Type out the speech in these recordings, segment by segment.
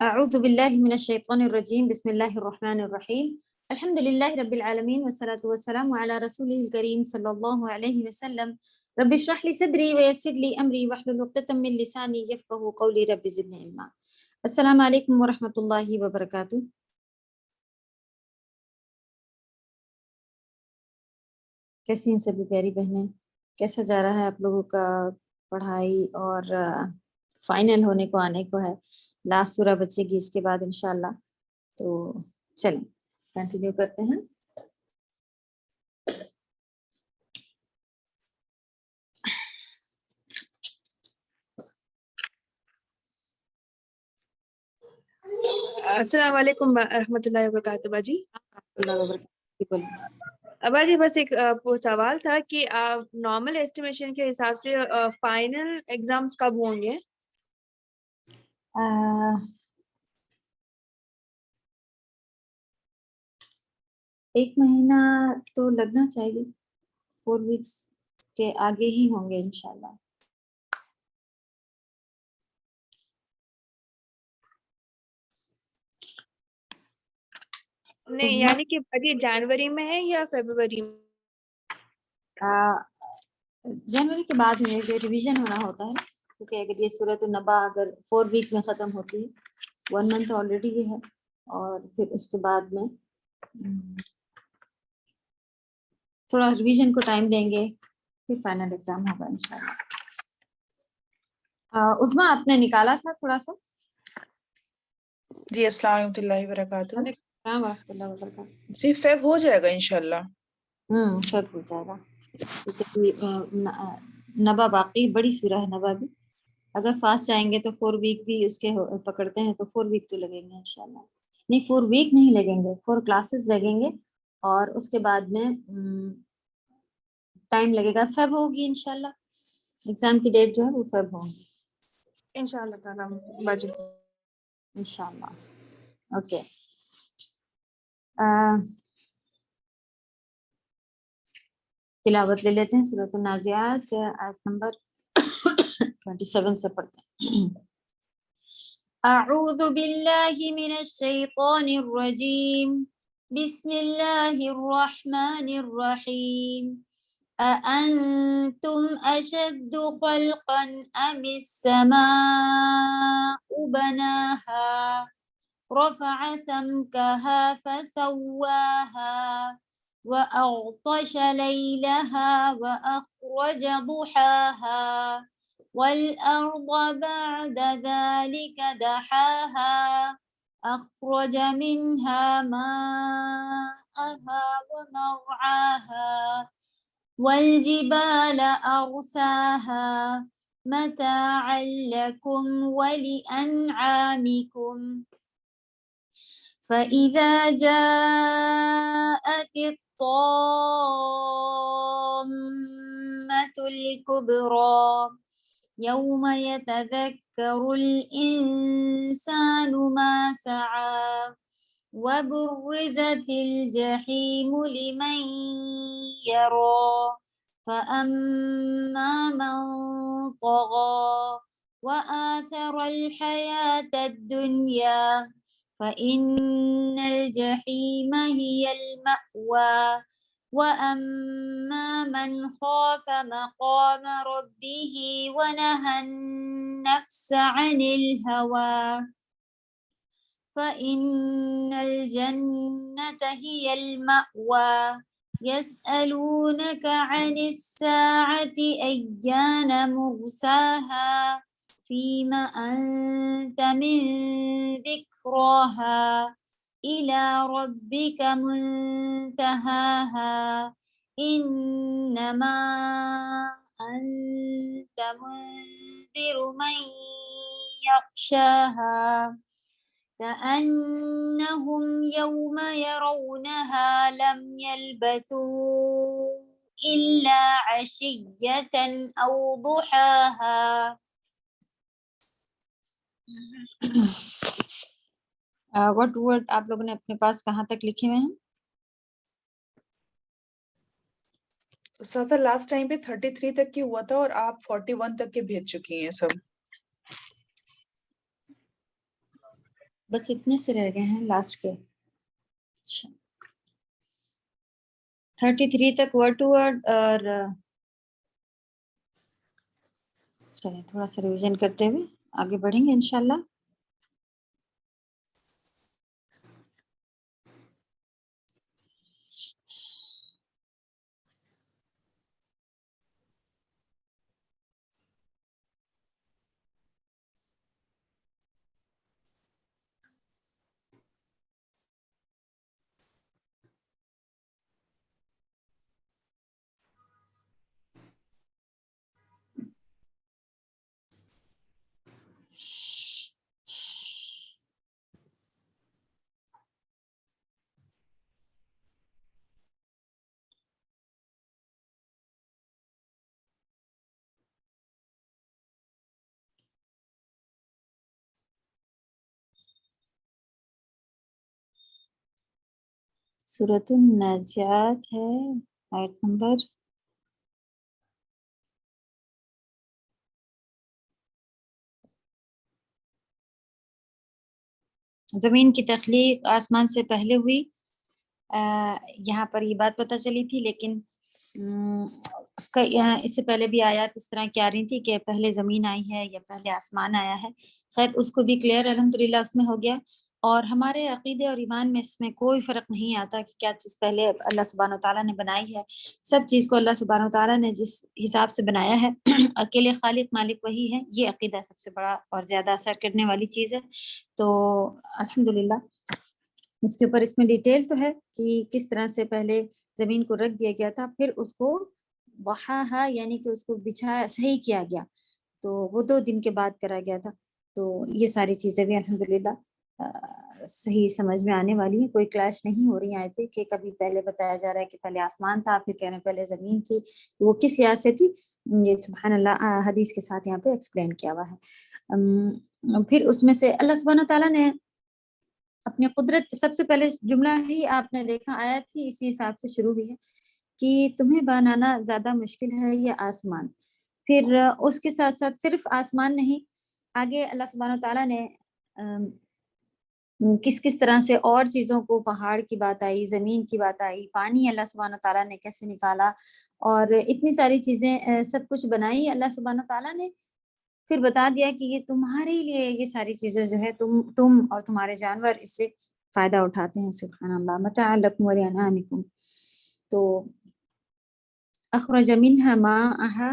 اعوذ باللہ من الشیطان الرجیم بسم اللہ الرحمن الرحیم الحمد للہ رب العالمین والصلاة والسلام علی رسولہ الکریم صلی اللہ علیہ وسلم رب اشرح لی صدری ویسر لی امری واحلل عقدۃ من لسانی یفقہوا قولی رب زدنی علما۔ السلام علیکم ورحمۃ اللہ وبرکاتہ۔ کیسی ہیں سبھی پیاری بہنیں؟ کیسا جا رہا ہے آپ لوگوں کا پڑھائی؟ اور فائنل ہونے کو آنے کو ہے، لاسٹ سورہ بچے گی اس کے بعد انشاءاللہ، تو چلیں کنٹینیو کرتے ہیں۔ السلام علیکم رحمۃ اللہ وبرکاتہ۔ باجی اللہ وبرکاتہ۔ ابا جی بس ایک سوال تھا کہ نارمل ایسٹیمیشن کے حساب سے فائنل ایگزامس کب ہوں گے؟ ایک مہینہ تو لگنا چاہیے، 4 ویکس کے آگے ہی ہوں گے انشاءاللہ۔ نہیں یعنی کہ باجی جنوری میں ہے یا فیبروری میں؟ جنوری کے بعد میں جو ریویژن ہونا ہوتا ہے، کیونکہ اگر یہ سورۃ النبا اگر 4 ویک میں ختم ہوتی ہے، 1 منتھ آلریڈی یہ ہے، اور پھر اس کے بعد میں تھوڑا ریویژن کو ٹائم دیں گے، پھر فائنل ایگزام ہوگا انشاءاللہ۔ عظمیٰ آپ نے نکالا تھا تھوڑا سا؟ جی السلام علیکم اللہ وبرکاتہ۔ السلام ورحمۃ اللہ وبرکاتہ۔ جی فیب ہو جائے گا انشاءاللہ۔ سب ہو جائے گا، کیونکہ نبا باقی بڑی سورہ ہے نبا بھی، اگر فاسٹ جائیں گے تو 4 ویک بھی اس کے پکڑتے ہیں تو 4 ویک تو لگیں گے انشاءاللہ۔ نہیں 4 ویک نہیں لگیں گے، 4 کلاسز لگیں گے، اور اس کے بعد میں ٹائم لگے گا، فیب ہوگی انشاءاللہ، ایگزام کی ڈیٹ جو ہے وہ فیب ہوگی انشاءاللہ تعالیٰ باجی انشاءاللہ۔ اوکے، تلاوت لے لیتے ہیں سورۃ النازعات آیت نمبر 27 سے پڑھتے ہیں۔ اعوذ باللہ من الشیطان الرجیم، بسم اللہ الرحمن الرحیم۔ أأنتم أشد خلقا أم السماء بناها رفع سمكها فسواها وأغطش ليلها وأخرج ضحاها والأرض بعد ذلك دحاها أخرج منها ماءها ومرعاها والجبال أرساها متاعا لكم ولأنعامكم فإذا جاءت الطامة الكبرى يوم يتذكر الإنسان ما سعى وبرزت الجحيم لمن يرى فأما من طغى وآثر الحياة الدنيا فإن الجحيم هي المأوى وأما من خاف مقام ربه ونهى النفس عن الهوى فإن الجنة هي المأوى يسألونك عن الساعة أيان مرساها فيما أنت من ذكراها إلى ربك منتهاها إنما أنت منذر من يخشاها كأنهم يوم يرونها لم يلبثوا إلا عشية أو ضحاها۔ ورڈ آپ لوگوں نے اپنے پاس کہاں تک لکھے ہوئے ہیں؟ سر لاسٹ ٹائم پہ 33 تک کی ہوا تھا اور آپ 41 تک کے بھیج چکی ہیں سب۔ بس اتنے سے رہ گئے ہیں لاسٹ کے. اچھا 33 تک ورڈ ٹو ورڈ. اور چلیں تھوڑا سا ریویژن کرتے ہوئے آگے بڑھیں گے انشاءاللہ. سورۃ النازعات ہے آیت نمبر 'زمین کی تخلیق آسمان سے پہلے ہوئی'. یہاں پر یہ بات پتہ چلی تھی، لیکن اس سے پہلے بھی آیات اس طرح کی آ رہی تھی کہ پہلے زمین آئی ہے یا پہلے آسمان آیا ہے. خیر اس کو بھی کلیئر الحمدللہ اس میں ہو گیا. اور ہمارے عقیدے اور ایمان میں اس میں کوئی فرق نہیں آتا کہ کیا چیز پہلے اللہ سبحانہ وتعالیٰ نے بنائی ہے. سب چیز کو اللہ سبحانہ وتعالیٰ نے جس حساب سے بنایا ہے اکیلے خالق مالک وہی ہے. یہ عقیدہ سب سے بڑا اور زیادہ اثر کرنے والی چیز ہے. تو الحمدللہ اس کے اوپر اس میں ڈیٹیل تو ہے کہ کس طرح سے پہلے زمین کو رکھ دیا گیا تھا، پھر اس کو وہاہا یعنی کہ اس کو بچھایا صحیح کیا گیا، تو وہ 2 دن کے بعد کرا گیا تھا. تو یہ ساری چیزیں بھی الحمدللہ صحیح سمجھ میں آنے والی ہیں. کوئی کلیش نہیں ہو رہی آئے تھے کہ کبھی پہلے بتایا جا رہا ہے کہ پہلے آسمان تھا، پھر کہہ رہے ہیں پہلے زمین تھی. وہ کس لحاظ سے تھی یہ سبحان اللہ حدیث کے ساتھ یہاں پہ ایکسپلین کیا ہوا ہے. پھر اس میں سے اللہ سبحانہ تعالیٰ نے اپنی قدرت، سب سے پہلے جملہ ہی آپ نے دیکھا آیت تھی اسی حساب سے شروع ہوئی ہے کہ تمہیں بنانا زیادہ مشکل ہے یہ آسمان. پھر اس کے ساتھ ساتھ صرف آسمان نہیں، آگے اللہ سبحانہ تعالیٰ نے کس کس طرح سے اور چیزوں کو، پہاڑ کی بات آئی، زمین کی بات آئی، پانی اللہ سبحانہ تعالیٰ نے کیسے نکالا، اور اتنی ساری چیزیں سب کچھ بنائی اللہ سبحانہ تعالیٰ نے. پھر بتا دیا کہ یہ تمہارے لیے یہ ساری چیزیں جو ہے تم اور تمہارے جانور اس سے فائدہ اٹھاتے ہیں. سبحان اللہ. متاع لکم ولانعامکم. تو اخرج منها ماءها.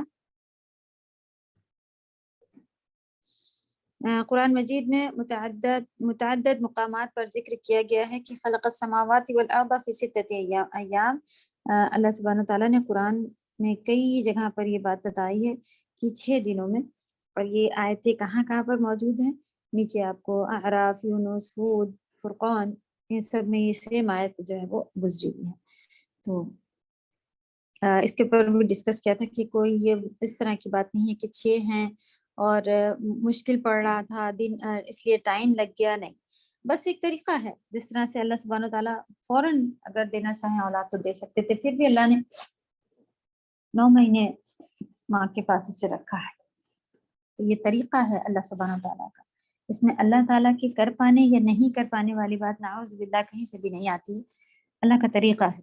قرآن مجید میں متعدد مقامات پر ذکر کیا گیا ہے کہ خلق السماوات والارض فی 6 ایام. اللہ سبحانہ تعالیٰ نے قرآن میں کئی جگہ پر یہ بات بتائی ہے کہ 6 دنوں میں، اور یہ آیتیں کہاں کہاں پر موجود ہیں. نیچے آپ کو اعراف، یونس، ہود، فرقان، ان سب میں یہ سیم آیت جو ہے وہ گزری ہوئی ہے. تو اس کے اوپر بھی ڈسکس کیا تھا کہ کوئی یہ اس طرح کی بات نہیں ہے کہ 6 ہیں اور مشکل پڑ رہا تھا دن اس لیے ٹائم لگ گیا. نہیں، بس ایک طریقہ ہے جس طرح سے اللہ سبحانہ تعالیٰ فوراً اگر دینا چاہیں اولاد تو دے سکتے تھے، پھر بھی اللہ نے 9 مہینے ماں کے پاس اسے رکھا ہے. تو یہ طریقہ ہے اللہ سبحانہ تعالیٰ کا. اس میں اللہ تعالیٰ کے کر پانے یا نہیں کر پانے والی بات نعوذ باللہ کہیں سے بھی نہیں آتی ہے. اللہ کا طریقہ ہے.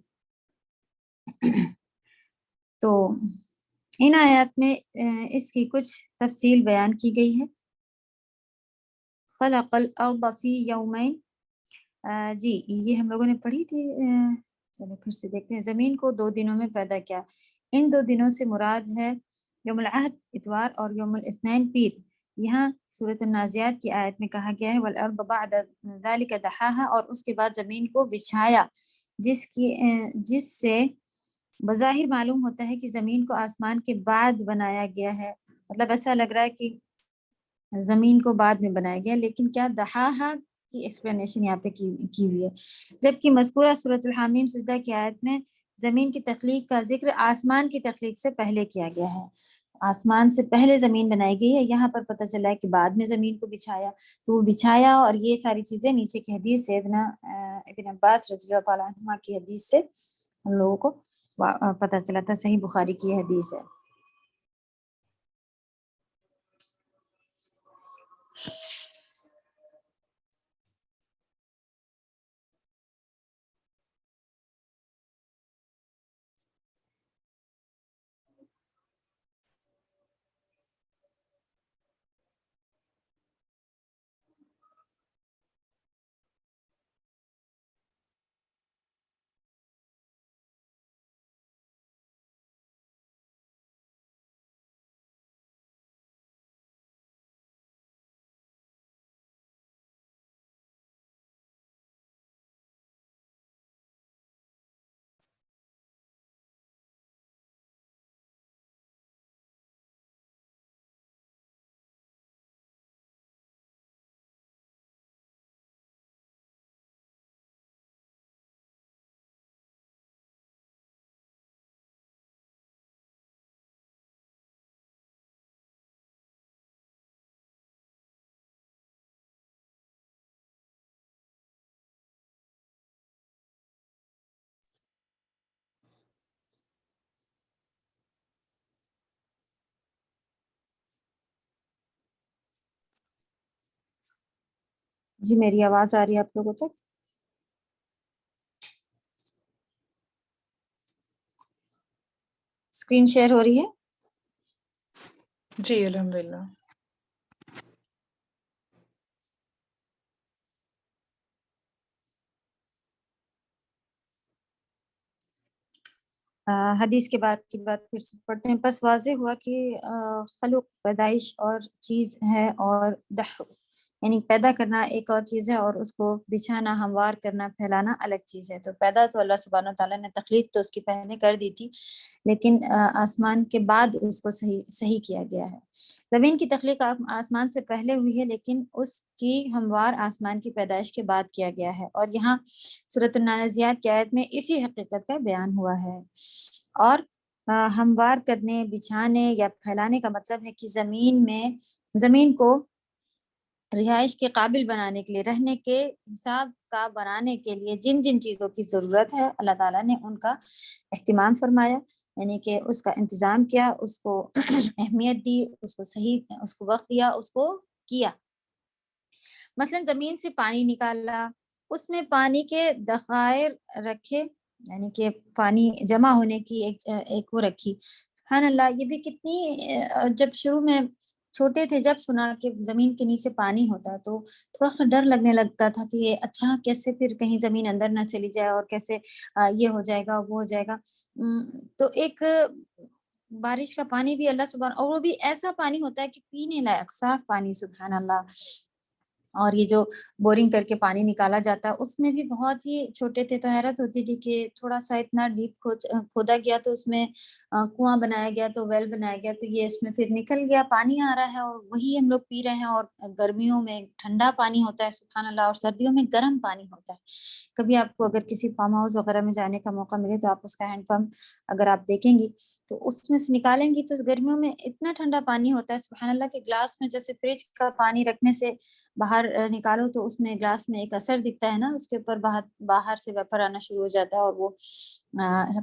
تو ان آیات میں اس کی کچھ تفصیل بیان کی گئی ہے. خلق الارض فی یومین. جی یہ ہم لوگوں نے پڑھی تھی. چلے پھر سے دیکھتے ہیں. زمین کو 2 دنوں میں پیدا کیا. ان 2 دنوں سے مراد ہے یوم العہد اتوار اور یوم الاثنین پیر. یہاں سورۃ النازعات کی آیت میں کہا گیا ہے والارض بعد ذلک دحاها، اور اس کے بعد زمین کو بچھایا، جس سے بظاہر معلوم ہوتا ہے کہ زمین کو آسمان کے بعد بنایا گیا ہے. مطلب ایسا لگ رہا ہے کہ زمین کو بعد میں بنایا گیا، لیکن کیا دحاها کی ایکسپلینیشن یہاں پہ کی ہوئی ہے. جبکہ مذکورہ سورۃ الحامیم سجدہ کی آیت میں زمین کی تخلیق کا ذکر آسمان کی تخلیق سے پہلے کیا گیا ہے. آسمان سے پہلے زمین بنائی گئی ہے. یہاں پر پتہ چلا ہے کہ بعد میں زمین کو بچھایا. تو وہ بچھایا اور یہ ساری چیزیں نیچے کی حدیث سے ابن عباس رضی اللہ تعالیٰ عنہما کی حدیث سے ہم لوگوں کو پتہ چلا تھا. صحیح بخاری کی حدیث ہے. جی میری آواز آ رہی ہے آپ لوگوں تک؟ اسکرین شیئر ہو رہی ہے؟ جی الحمدللہ. حدیث کے بعد کی بات پھر سے پڑھتے ہیں. بس واضح ہوا کہ خلق پیدائش اور چیز ہے اور دحر یعنی پیدا کرنا ایک اور چیز ہے اور اس کو بچھانا ہموار کرنا پھیلانا الگ چیز ہے. تو پیدا تو اللہ سبحانہ تعالیٰ نے تخلیق تو اس کی پہلے کر دی تھی لیکن آسمان کے بعد اس کو صحیح کیا گیا ہے. زمین کی تخلیق آسمان سے پہلے ہوئی ہے لیکن اس کی ہموار آسمان کی پیدائش کے بعد کیا گیا ہے اور یہاں سورۃ النازعات کی آیت میں اسی حقیقت کا بیان ہوا ہے. اور ہموار کرنے بچھانے یا پھیلانے کا مطلب ہے کہ زمین کو رہائش کے قابل بنانے کے لیے رہنے کے حساب کا بنانے کے لیے جن جن چیزوں کی ضرورت ہے اللہ تعالیٰ نے ان کا اہتمام فرمایا یعنی کہ اس کا انتظام کیا, اس کو اہمیت دی, اس کو صحیح اس کو وقت دیا, اس کو کیا. مثلا زمین سے پانی نکالا, اس میں پانی کے ذخائر رکھے یعنی کہ پانی جمع ہونے کی ایک وہ رکھی. سبحان اللہ, یہ بھی کتنی جب شروع میں چھوٹے تھے جب سنا کہ زمین کے نیچے پانی ہوتا ہے تو تھوڑا سا ڈر لگنے لگتا تھا کہ یہ اچھا کیسے پھر کہیں زمین اندر نہ چلی جائے اور کیسے یہ ہو جائے گا وہ ہو جائے گا. تو ایک بارش کا پانی بھی اللہ سبحان, اور وہ بھی ایسا پانی ہوتا ہے کہ پینے لائق صاف پانی. سبحان اللہ. اور یہ جو بورنگ کر کے پانی نکالا جاتا ہے اس میں بھی بہت ہی چھوٹے تھے تو حیرت ہوتی تھی کہ تھوڑا سا اتنا ڈیپ کھودا گیا تو اس میں کنواں بنایا گیا تو ویل بنایا گیا تو یہ اس میں پھر نکل گیا پانی آ رہا ہے اور وہی ہم لوگ پی رہے ہیں. اور گرمیوں میں ٹھنڈا پانی ہوتا ہے سبحان اللہ, اور سردیوں میں گرم پانی ہوتا ہے. کبھی آپ کو اگر کسی فارم ہاؤس وغیرہ میں جانے کا موقع ملے تو آپ اس کا ہینڈ پمپ اگر آپ دیکھیں گی تو اس میں سے نکالیں گی تو گرمیوں میں اتنا ٹھنڈا پانی ہوتا ہے سبحان اللہ کے گلاس میں جیسے فریج کا پانی رکھنے سے باہر نکالو تو اس میں گلاس میں ایک اثر دکھتا ہے نا, اس کے اوپر باہر سے ویپر آنا شروع ہو جاتا ہے اور وہ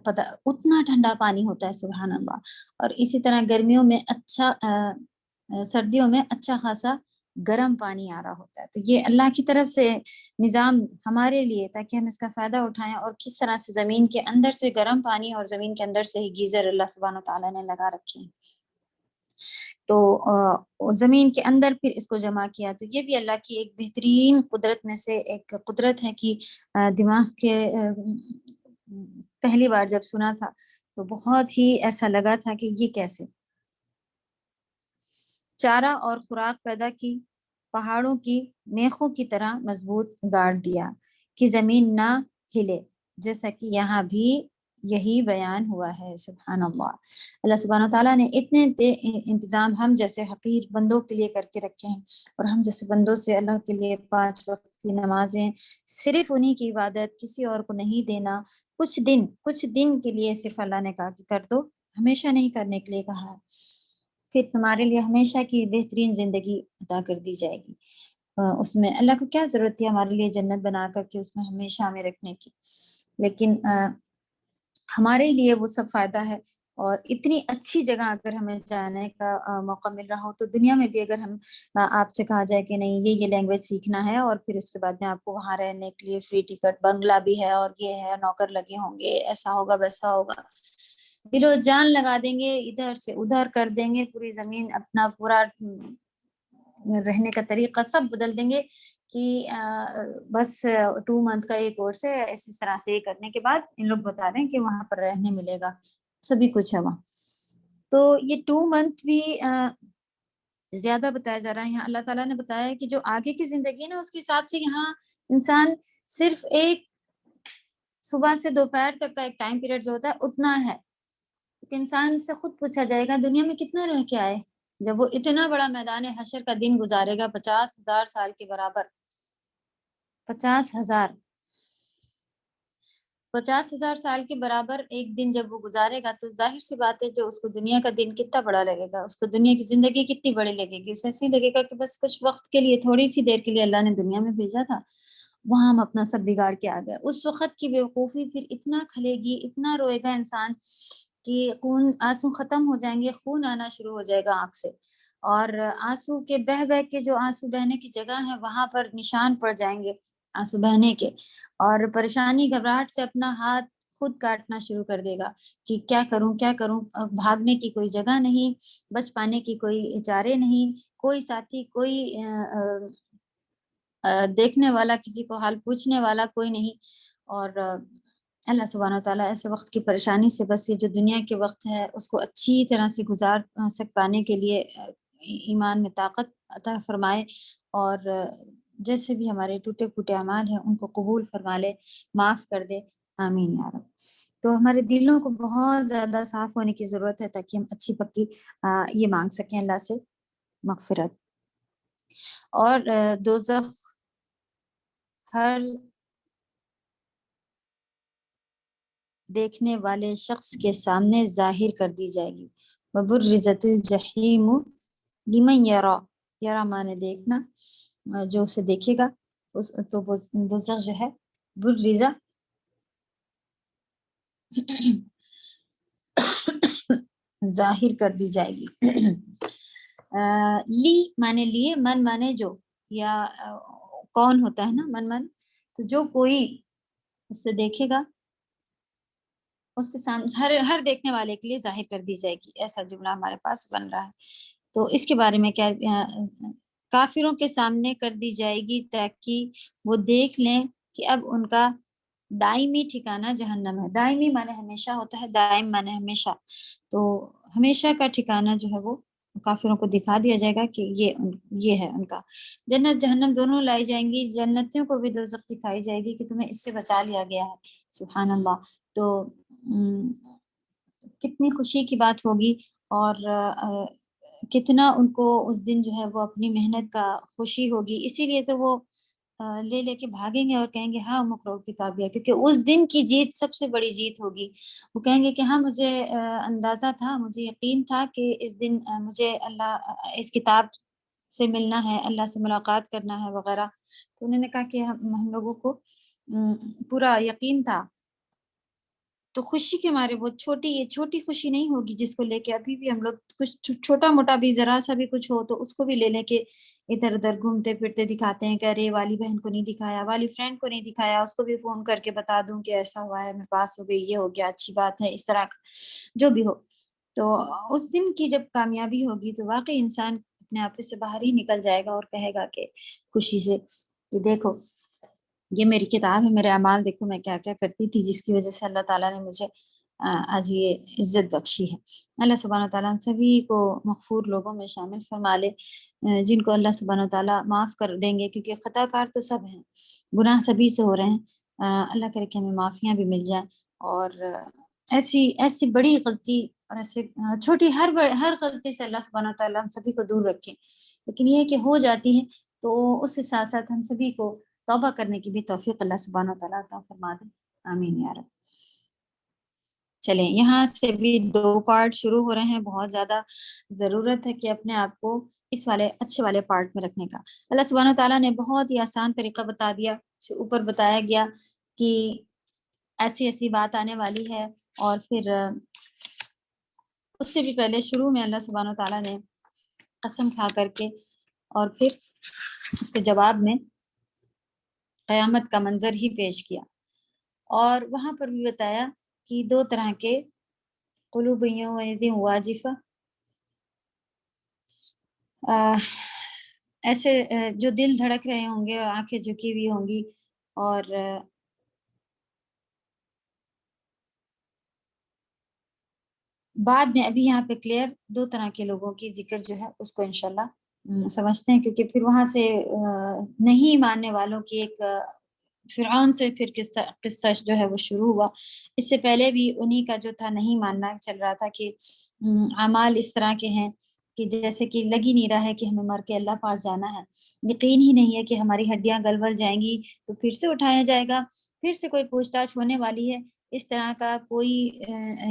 پتہ اتنا ٹھنڈا پانی ہوتا ہے سبحان اللہ. اور اسی طرح گرمیوں میں سردیوں میں اچھا خاصا گرم پانی آ رہا ہوتا ہے. تو یہ اللہ کی طرف سے نظام ہمارے لیے تاکہ ہم اس کا فائدہ اٹھائیں. اور کس طرح سے زمین کے اندر سے گرم پانی اور زمین کے اندر سے ہی گیزر اللہ سبحانہ تعالیٰ نے لگا رکھے ہیں تو زمین کے اندر پھر اس کو جمع کیا. تو یہ بھی اللہ کی ایک بہترین قدرت میں سے ایک قدرت ہے کہ دماغ کے پہلی بار جب سنا تھا تو بہت ہی ایسا لگا تھا کہ یہ کیسے. چارہ اور خوراک پیدا کی, پہاڑوں کی میخوں کی طرح مضبوط گاڑ دیا کہ زمین نہ ہلے, جیسا کہ یہاں بھی یہی بیان ہوا ہے. سبحان اللہ. اللہ سبحانہ تعالیٰ نے اتنے انتظام ہم جیسے حقیر بندوں کے لیے کر کے رکھے ہیں اور ہم جیسے بندوں سے اللہ کے لیے 5 وقت کی نمازیں صرف انہی کی عبادت کسی اور کو نہیں دینا. کچھ دن کے لیے صرف اللہ نے کہا کہ کر دو, ہمیشہ نہیں کرنے کے لیے کہا. پھر تمہارے لیے ہمیشہ کی بہترین زندگی عطا کر دی جائے گی. اس میں اللہ کو کیا ضرورت تھی ہمارے لیے جنت بنا کر کے اس میں ہمیشہ ہمیں رکھنے کی, لیکن ہمارے لیے وہ سب فائدہ ہے. اور اتنی اچھی جگہ اگر ہمیں جانے کا موقع مل رہا ہو تو دنیا میں بھی اگر ہم آپ سے کہا جائے کہ نہیں یہ لینگویج سیکھنا ہے اور پھر اس کے بعد میں آپ کو وہاں رہنے کے لیے فری ٹکٹ, بنگلہ بھی ہے اور یہ ہے, نوکر لگے ہوں گے, ایسا ہوگا ویسا ہوگا, دل و جان لگا دیں گے, ادھر سے ادھر کر دیں گے, پوری زمین اپنا پورا رہنے کا طریقہ سب بدل دیں گے کہ بس 2 منتھ کا ایک کورس ہے, اسی طرح سے یہ کرنے کے بعد ان لوگ بتا رہے ہیں کہ وہاں پر رہنے ملے گا, سبھی کچھ ہے وہاں. تو یہ 2 منتھ بھی زیادہ بتایا جا رہا ہے. یہاں اللہ تعالیٰ نے بتایا ہے کہ جو آگے کی زندگی ہے نا اس کے حساب سے یہاں انسان صرف ایک صبح سے دوپہر تک کا ایک ٹائم پیریڈ جو ہوتا ہے اتنا ہے کہ انسان سے خود پوچھا جائے گا دنیا میں کتنا رہ کے آئے, جب وہ اتنا بڑا میدان حشر کا دن گزارے گا 50,000 سال کے برابر, 50,000 سال کے برابر ایک دن جب وہ گزارے گا تو ظاہر سی بات ہے جو اس کو دنیا کا دن کتنا بڑا لگے گا, اس کو دنیا کی زندگی کتنی بڑی لگے گی. اسے ایسے لگے گا کہ بس کچھ وقت کے لیے تھوڑی سی دیر کے لیے اللہ نے دنیا میں بھیجا تھا, وہاں ہم اپنا سب بگاڑ کے آ گئے. اس وقت کی بیوقوفی پھر اتنا کھلے گی, اتنا روئے گا انسان کہ آنسو ختم ہو جائیں گے, خون آنا شروع ہو جائے گا آنکھ سے. اور آنسو کے بہہ کے جو آنسو بہنے کی جگہ ہے وہاں پر نشان پڑ جائیں گے آنسو بہنے کے، اور پریشانی گھبراہٹ سے اپنا ہاتھ خود کاٹنا شروع کر دے گا کہ کیا کروں، بھاگنے کی کوئی جگہ نہیں، بچ پانے کی کوئی چارے نہیں، کوئی ساتھی، کوئی دیکھنے والا، کسی کو حال پوچھنے والا کوئی نہیں۔ اور اللہ سبحانہ وتعالیٰ ایسے وقت کی پریشانی سے بس یہ جو دنیا کے وقت ہے اس کو اچھی طرح سے گزار پانے کے لیے ایمان میں طاقت عطا فرمائے، اور جیسے بھی ہمارے ٹوٹے پھوٹے اعمال ہیں ان کو قبول فرما لے، معاف کر دے، آمین یا رب۔ تو ہمارے دلوں کو بہت زیادہ صاف ہونے کی ضرورت ہے تاکہ ہم اچھی پکی یہ مانگ سکیں اللہ سے مغفرت۔ اور دوزخ ہر دیکھنے والے شخص کے سامنے ظاہر کر دی جائے گی۔ وَبُرِّزَتِ الْجَحِیمُ لِمَنْ یَرَا، یرا مانے دیکھنا، جو اسے دیکھے گا تو دوزخ جو ہے برزہ ظاہر کر دی جائے گی۔ لی مانے لیے، من مانے جو، یا کون ہوتا ہے نا من، تو جو کوئی اسے دیکھے گا اس کے سامنے ہر دیکھنے والے کے لیے ظاہر کر دی جائے گی، ایسا جملہ ہمارے پاس بن رہا ہے۔ تو اس کے بارے میں کیا، کافروں کے سامنے کر دی جائے گی تاکہ وہ دیکھ لیں کہ اب ان کا دائمی ٹھکانہ جہنم ہے۔ دائمی مانے ہمیشہ ہوتا ہے، دائم مانے ہمیشہ، تو ہمیشہ کا ٹھکانہ جو ہے وہ کافروں کو دکھا دیا جائے گا کہ یہ ہے ان کا۔ جنت جہنم دونوں لائی جائیں گی، جنتیوں کو بھی دوزخ دکھائی جائے گی کہ تمہیں اس سے بچا لیا گیا ہے، سبحان اللہ۔ تو کتنی خوشی کی بات ہوگی، اور کتنا ان کو اس دن جو ہے وہ اپنی محنت کا خوشی ہوگی، اسی لیے تو وہ لے کے بھاگیں گے اور کہیں گے ہاں مقرؤ کتابیہ، کیونکہ اس دن کی جیت سب سے بڑی جیت ہوگی۔ وہ کہیں گے کہ ہاں مجھے اندازہ تھا، مجھے یقین تھا کہ اس دن مجھے اللہ اس کتاب سے ملنا ہے، اللہ سے ملاقات کرنا ہے وغیرہ۔ تو انہوں نے کہا کہ ہم لوگوں کو پورا یقین تھا۔ تو خوشی کے مارے وہ چھوٹی خوشی نہیں ہوگی جس کو لے کے ابھی بھی ہم لوگ کچھ چھوٹا موٹا بھی، ذرا سا بھی کچھ ہو تو اس کو بھی لے کے ادھر ادھر گھومتے پھرتے دکھاتے ہیں کہ ارے والی بہن کو نہیں دکھایا، والی فرینڈ کو نہیں دکھایا، اس کو بھی فون کر کے بتا دوں کہ ایسا ہوا ہے، میں پاس ہو گئی، یہ ہو گیا، اچھی بات ہے، اس طرح جو بھی ہو۔ تو اس دن کی جب کامیابی ہوگی تو واقعی انسان اپنے آپ سے باہر ہی نکل جائے گا اور کہے گا کہ خوشی سے کہ دیکھو یہ میری کتاب ہے، میرے اعمال دیکھو میں کیا کیا کرتی تھی، جس کی وجہ سے اللہ تعالیٰ نے مجھے آج یہ عزت بخشی ہے۔ اللہ سبحانہ تعالیٰ ہم سبھی کو مغفور لوگوں میں شامل فرما لے، جن کو اللہ سبحانہ تعالیٰ معاف کر دیں گے، کیونکہ خطا کار تو سب ہیں، گناہ سبھی سے ہو رہے ہیں۔ اللہ کرے کہ ہمیں معافیاں بھی مل جائیں، اور ایسی بڑی غلطی اور ایسے چھوٹی ہر غلطی سے اللہ سبحانہ تعالیٰ ہم سبھی کو دور رکھیں، لیکن یہ کہ ہو جاتی ہے تو اس کے ساتھ ساتھ ہم سبھی کو توبہ کرنے کی بھی توفیق اللہ سبحانہ وتعالیٰ عطا فرما دے، آمین یا رب۔ چلیں یہاں سے بھی 2 پارٹ شروع ہو رہے ہیں، بہت زیادہ ضرورت ہے کہ اپنے آپ کو اس والے اچھے والے پارٹ میں رکھنے کا۔ اللہ سبحانہ وتعالیٰ نے بہت ہی آسان طریقہ بتا دیا، اوپر بتایا گیا کہ ایسی بات آنے والی ہے، اور پھر اس سے بھی پہلے شروع میں اللہ سبحانہ وتعالیٰ نے قسم کھا کر کے اور پھر اس کے جواب میں قیامت کا منظر ہی پیش کیا، اور وہاں پر بھی بتایا کہ 2 طرح کے قلوب یومئذ واجفہ، ایسے جو دل دھڑک رہے ہوں گے، آنکھیں جھکی ہوئی ہوں گی، اور بعد میں ابھی یہاں پہ کلیئر 2 طرح کے لوگوں کی ذکر جو ہے اس کو انشاءاللہ سمجھتے ہیں، کیونکہ پھر وہاں سے نہیں ماننے والوں کی ایک فرعون سے پھر قصہ جو ہے وہ شروع ہوا۔ اس سے پہلے بھی انہی کا جو تھا نہیں ماننا چل رہا تھا کہ اعمال اس طرح کے ہیں کہ جیسے کہ لگ ہی نہیں رہا ہے کہ ہمیں مر کے اللہ پاس جانا ہے، یقین ہی نہیں ہے کہ ہماری ہڈیاں گل ول جائیں گی تو پھر سے اٹھایا جائے گا، پھر سے کوئی پوچھ تاچھ ہونے والی ہے، اس طرح کا کوئی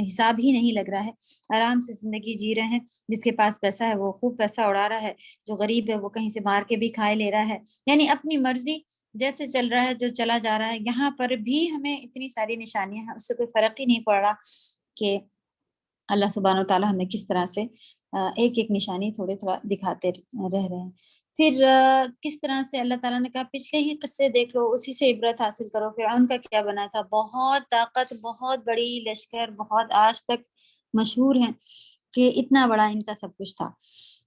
حساب ہی نہیں لگ رہا ہے۔ آرام سے زندگی جی رہے ہیں، جس کے پاس پیسہ ہے وہ خوب پیسہ اڑا رہا ہے، جو غریب ہے وہ کہیں سے مار کے بھی کھائے لے رہا ہے، یعنی اپنی مرضی جیسے چل رہا ہے، جو چلا جا رہا ہے۔ یہاں پر بھی ہمیں اتنی ساری نشانیاں ہیں، اس سے کوئی فرق ہی نہیں پڑ رہا کہ اللہ سبحانہ و تعالیٰ ہمیں کس طرح سے ایک ایک نشانی تھوڑے تھوڑا دکھاتے رہ رہے ہیں. پھر کس طرح سے اللہ تعالیٰ نے کہا پچھلے ہی قصے دیکھ لو، اسی سے عبرت حاصل کرو. فرعون کا کیا بنا تھا، بہت طاقت، بہت بڑی لشکر، بہت آج تک مشہور ہیں کہ اتنا بڑا ان کا سب کچھ تھا،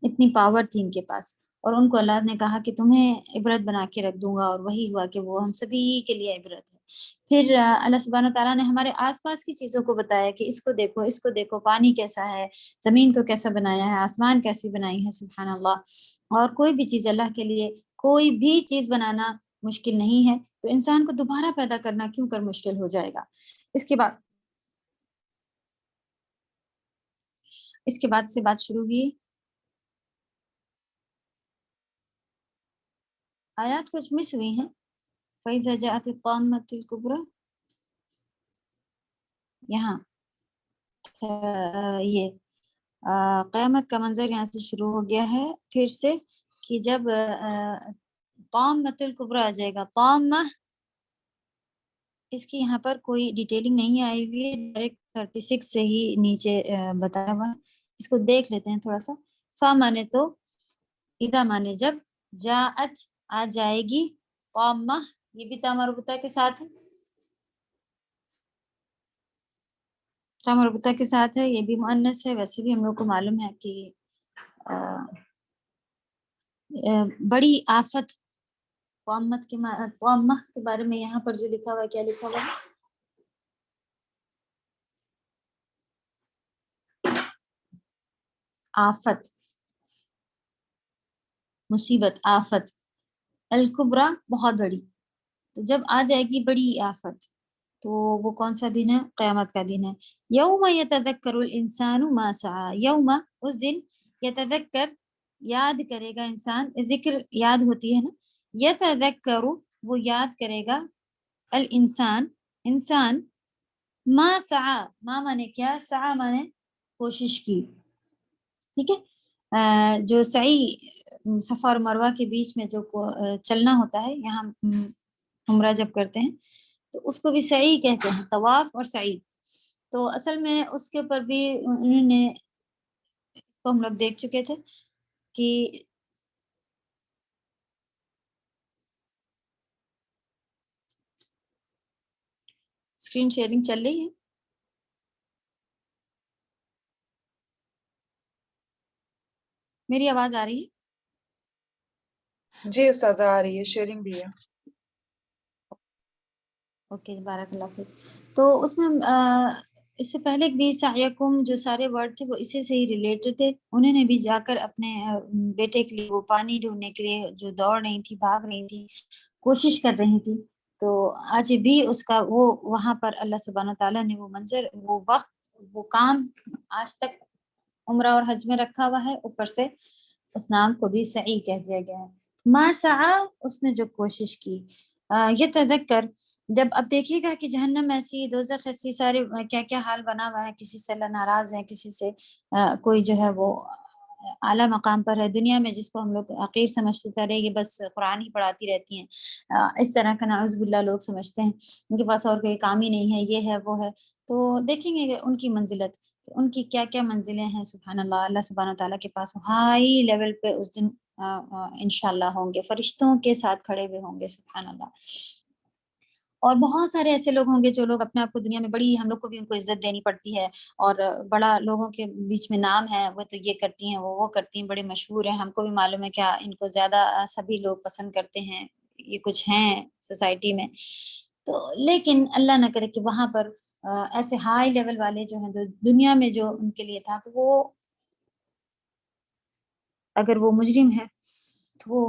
اتنی پاور تھی ان کے پاس، اور ان کو اللہ نے کہا کہ تمہیں عبرت بنا کے رکھ دوں گا، اور وہی ہوا کہ وہ ہم سبھی کے لیے عبرت ہے. پھر اللہ سبحانہ تعالیٰ نے ہمارے آس پاس کی چیزوں کو بتایا کہ اس کو دیکھو، اس کو دیکھو، پانی کیسا ہے، زمین کو کیسا بنایا ہے، آسمان کیسی بنائی ہے. سبحان اللہ. اور کوئی بھی چیز اللہ کے لیے، کوئی بھی چیز بنانا مشکل نہیں ہے، تو انسان کو دوبارہ پیدا کرنا کیوں کر مشکل ہو جائے گا. اس کے بعد سے بات شروع ہوئی. آیات کچھ مس ہوئی ہیں. فَإِذَا جَاءَتِ الطَّامَّةُ الْكُبْرىٰ، یہاں یہ قیامت کا منظر یہاں سے شروع ہو گیا ہے پھر سے، کہ جب طامۃ الکبریٰ آ جائے گا. طامہ اس کی یہاں پر کوئی ڈیٹیلنگ نہیں آئی ہوئی ہے، ڈائریکٹ 36 سے ہی نیچے بتایا ہوا ہے. اس کو دیکھ لیتے ہیں تھوڑا سا. فا مانے تو، اذا مانے جب، جاءت آ جائے گی، طامہ یہ بھی تا مربوطہ کے ساتھ ہے، تا مربوطہ کے ساتھ ہے، یہ بھی مؤنث ہے. ویسے بھی ہم لوگ کو معلوم ہے کہ بڑی آفت، طامہ کے بارے میں یہاں پر جو لکھا ہوا ہے، کیا لکھا ہوا ہے؟ آفت، مصیبت، آفت. الکبریٰ بہت بڑی. تو جب آ جائے گی بڑی آفت، تو وہ کون سا دن ہے؟ قیامت کا دن ہے. یوم یتذکر الانسان ما سعی، یوم اس دن، یتذکر یاد کرے گا انسان، ذکر یاد ہوتی ہے نا، یتذکر وہ یاد کرے گا، الانسان انسان، ما سعی، ما مانے کیا، سعی مانے کوشش کی. ٹھیک ہے. جو سعی صفا اور مروہ کے بیچ میں جو چلنا ہوتا ہے، یہاں عمرہ جب کرتے ہیں تو اس کو بھی سعی کہتے ہیں، طواف اور سعی. تو اصل میں اس کے اوپر بھی انہوں نے، تو ہم لوگ دیکھ چکے تھے کہ اسکرین شیئرنگ چل رہی ہے. میری آواز آ رہی ہے؟ جی استاذہ آ رہی ہے، شیئرنگ بھی ہے. اوکے، بارک اللہ فیک. تو اس میں اس سے پہلے بھی سعیکم جو سارے ورڈ تھے وہ اسی سے ہی ریلیٹڈ تھے. انہوں نے بھی جا کر اپنے بیٹے کے لیے وہ پانی ڈھونڈنے کے لیے جو دوڑ رہی تھی، بھاگ رہی تھی، کوشش کر رہی تھی، تو آج بھی اس کا وہ وہاں پر اللہ سبحانہ تعالیٰ نے وہ منظر، وہ وقت، وہ کام آج تک عمرہ اور حج میں رکھا ہوا ہے. اوپر سے اس نام کو بھی سعی کہہ دیا گیا ہے. ما سعی، اس نے جو کوشش کی. یہ تذکر، جب اب دیکھیے گا کہ جہنم ایسی، دوزخ ایسی، سارے کیا کیا حال بنا ہوا ہے. کسی سے اللہ ناراض ہے، کسی سے کوئی جو ہے وہ اعلیٰ مقام پر ہے. دنیا میں جس کو ہم لوگ حقیر سمجھتے تھے، یہ بس قرآن ہی پڑھاتی رہتی ہیں، اس طرح کا نعوذ باللہ لوگ سمجھتے ہیں، ان کے پاس اور کوئی کام ہی نہیں ہے، یہ ہے وہ ہے. تو دیکھیں گے کہ ان کی منزلت، ان کی کیا کیا منزلیں ہیں. سبحان اللہ، اللہ سبحانہ تعالیٰ کے پاس ہائی لیول پہ اس دن انشاءاللہ ہوں گے، فرشتوں کے ساتھ کھڑے ہوئے ہوں گے. سبحان اللہ. اور بہت سارے ایسے لوگ ہوں گے جو لوگ اپنے آپ کو دنیا میں بڑی، ہم لوگ کو بھی ان کو عزت دینی پڑتی ہے، اور بڑا لوگوں کے بیچ میں نام ہے، وہ تو یہ کرتی ہیں، وہ کرتی ہیں، بڑے مشہور ہیں. ہم کو بھی معلوم ہے کیا ان کو زیادہ سبھی لوگ پسند کرتے ہیں، یہ کچھ ہیں سوسائٹی میں. تو لیکن اللہ نہ کرے کہ وہاں پر ایسے ہائی لیول والے جو ہیں، دنیا میں جو ان کے لیے تھا، تو وہ اگر وہ مجرم ہے تو وہ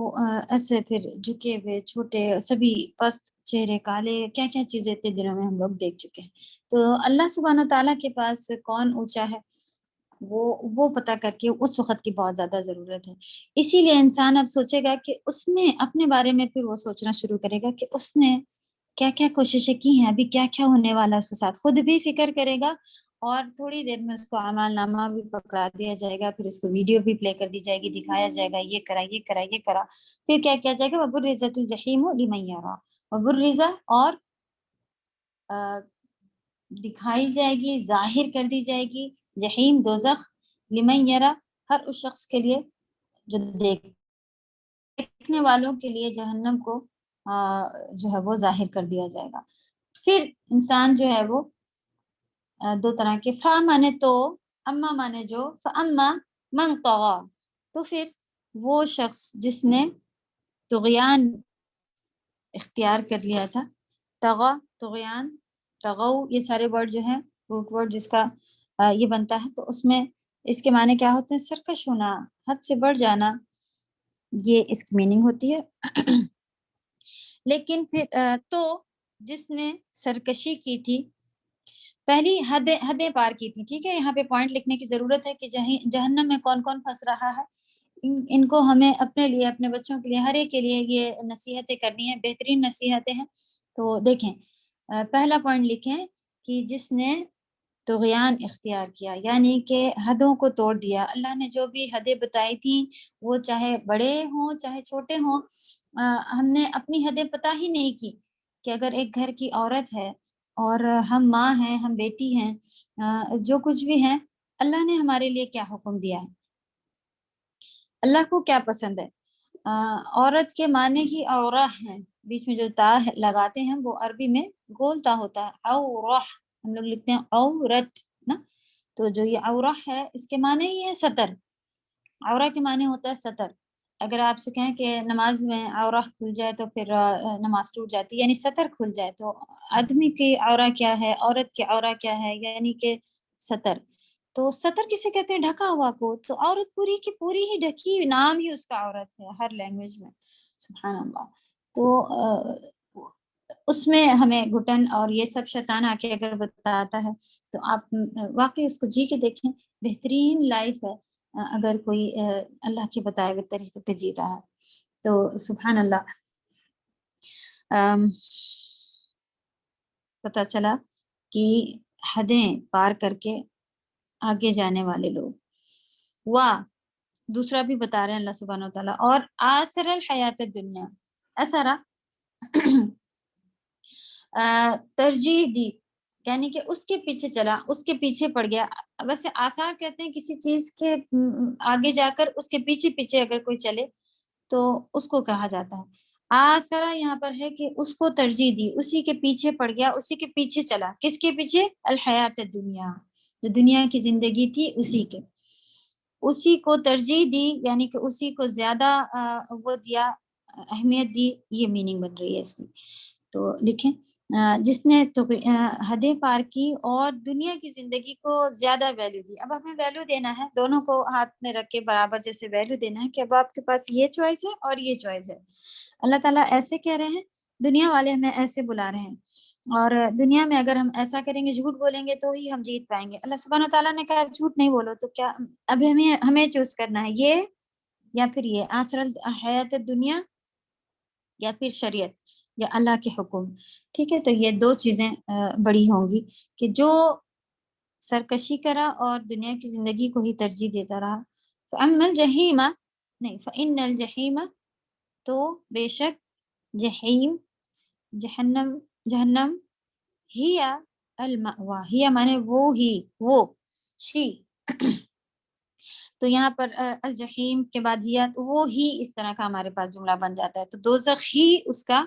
ایسے پھر جھکے ہوئے، چھوٹے، سبھی پست چہرے، کالے، کیا کیا چیزیں اتنے دنوں میں ہم لوگ دیکھ چکے ہیں. تو اللہ سبحانہ تعالیٰ کے پاس کون اونچا ہے، وہ پتہ کر کے اس وقت کی بہت زیادہ ضرورت ہے. اسی لیے انسان اب سوچے گا کہ اس نے اپنے بارے میں، پھر وہ سوچنا شروع کرے گا کہ اس نے کیا کیا کوششیں کی ہیں، ابھی کیا کیا ہونے والا ہے اس کے ساتھ. خود بھی فکر کرے گا، اور تھوڑی دیر میں اس کو اعمال نامہ بھی پکڑا دیا جائے گا، پھر اس کو ویڈیو بھی پلے کر دی جائے گی، دکھایا جائے گا یہ کرا یہ کرا یہ کرا. پھر کیا کیا جائے گا، وبرزت الجحیم لمن یرا، وبرزہ، اور دکھائی جائے گی، ظاہر کر دی جائے گی جہیم دوزخ، لمن یرا ہر اس شخص کے لیے جو دیکھنے والوں کے لیے جہنم کو جو ہے وہ ظاہر کر دیا جائے گا۔ پھر انسان جو ہے وہ دو طرح کے، فا مانے تو، اما مانے جو، فاما من طغا، تو پھر وہ شخص جس نے طغیان اختیار کر لیا تھا، طغا طغیان طغو، یہ سارے ورڈ جو ہیں روٹ ورڈ جس کا یہ بنتا ہے، تو اس میں اس کے معنی کیا ہوتے ہیں؟ سرکش ہونا، حد سے بڑھ جانا، یہ اس کی میننگ ہوتی ہے۔ لیکن پھر تو جس نے سرکشی کی تھی، پہلی حدیں پار کی تھی، ٹھیک ہے، یہاں پہ پوائنٹ لکھنے کی ضرورت ہے کہ جہنم میں کون کون پھنس رہا ہے، ان کو ہمیں اپنے لیے، اپنے بچوں کے لیے، ہر ایک کے لیے یہ نصیحتیں کرنی ہیں، بہترین نصیحتیں ہیں۔ تو دیکھیں پہلا پوائنٹ لکھیں کہ جس نے طغیان اختیار کیا، یعنی کہ حدوں کو توڑ دیا۔ اللہ نے جو بھی حدیں بتائی تھیں، وہ چاہے بڑے ہوں چاہے چھوٹے ہوں، ہم نے اپنی حدیں پتہ ہی نہیں کی کہ اگر ایک گھر کی عورت ہے اور ہم ماں ہیں، ہم بیٹی ہیں، جو کچھ بھی ہیں، اللہ نے ہمارے لیے کیا حکم دیا ہے، اللہ کو کیا پسند ہے۔ عورت کے معنی ہی عورہ ہیں، بیچ میں جو تا لگاتے ہیں وہ عربی میں گول تا ہوتا ہے، عورہ، ہم لوگ لکھتے ہیں عورت نا، تو جو یہ عورہ ہے اس کے معنی ہی ہے سطر، عورہ کے معنی ہوتا ہے سطر۔ اگر آپ سے کہیں کہ نماز میں عورہ کھل جائے تو پھر نماز ٹوٹ جاتی، یعنی سطر کھل جائے، تو آدمی کی عورہ کیا ہے، عورت کی عورہ کیا ہے، یعنی کہ سطر۔ تو سطر کسے کہتے ہیں؟ ڈھکا ہوا کو، تو عورت پوری کی پوری ہی ڈھکی، نام ہی اس کا عورت ہے ہر لینگویج میں، سبحان اللہ۔ تو اس میں ہمیں گھٹن اور یہ سب شیطان آ کے اگر بتاتا ہے تو آپ واقعی اس کو جی کے دیکھیں، بہترین لائف ہے اگر کوئی اللہ کے بتائے ہوئے طریقے پہ جی رہا ہے تو سبحان اللہ۔ پتہ چلا کہ حدیں پار کر کے آگے جانے والے لوگ، دوسرا بھی بتا رہے ہیں اللہ سبحانہ و تعالیٰ، اور آثر الحیات الدنیا، اثرا ترجیح دی، یعنی کہ اس کے پیچھے چلا، اس کے پیچھے پڑ گیا۔ ویسے آثار کہتے ہیں کسی چیز کے آگے جا کر اس کے پیچھے پیچھے اگر کوئی چلے تو اس کو کہا جاتا ہے۔ آثرا یہاں پر ہے کہ اس کو ترجیح دی، اسی کے پیچھے پڑ گیا، اسی کے پیچھے چلا، کس کے پیچھے؟ الحیات الدنیا، جو دنیا کی زندگی تھی اسی کو ترجیح دی، یعنی کہ اسی کو زیادہ وہ دیا، اہمیت دی، یہ میننگ بن رہی ہے اس کی۔ تو لکھیں جس نے حدیں پار کی اور دنیا کی زندگی کو زیادہ ویلیو دی۔ اب ہمیں ویلیو دینا ہے، دونوں کو ہاتھ میں رکھ کے برابر جیسے ویلیو دینا ہے کہ اب آپ کے پاس یہ چوائس ہے اور یہ چوائس ہے۔ اللہ تعالیٰ ایسے کہہ رہے ہیں، دنیا والے ہمیں ایسے بلا رہے ہیں، اور دنیا میں اگر ہم ایسا کریں گے، جھوٹ بولیں گے تو ہی ہم جیت پائیں گے۔ اللہ سبحانہ تعالیٰ نے کہا جھوٹ نہیں بولو، تو کیا اب ہمیں چوز کرنا ہے، یہ یا پھر یہ، آثر الحیات الدنیا یا پھر شریعت یا اللہ کے حکم، ٹھیک ہے۔ تو یہ دو چیزیں بڑی ہوں گی کہ جو سرکشی کرا اور دنیا کی زندگی کو ہی ترجیح دیتا رہا۔ فَأَمَّا الْجَحِيمَ، نہیں، فَإِنَّ الْجَحِيمَ، تو بے شک جہیم، جہنم، ہی المأویٰ، ہی مانے وہ ہی، وہ شی، تو یہاں پر الجحیم کے بعد ہی، وہ ہی، اس طرح کا ہمارے پاس جملہ بن جاتا ہے۔ تو دوزخ ہی اس کا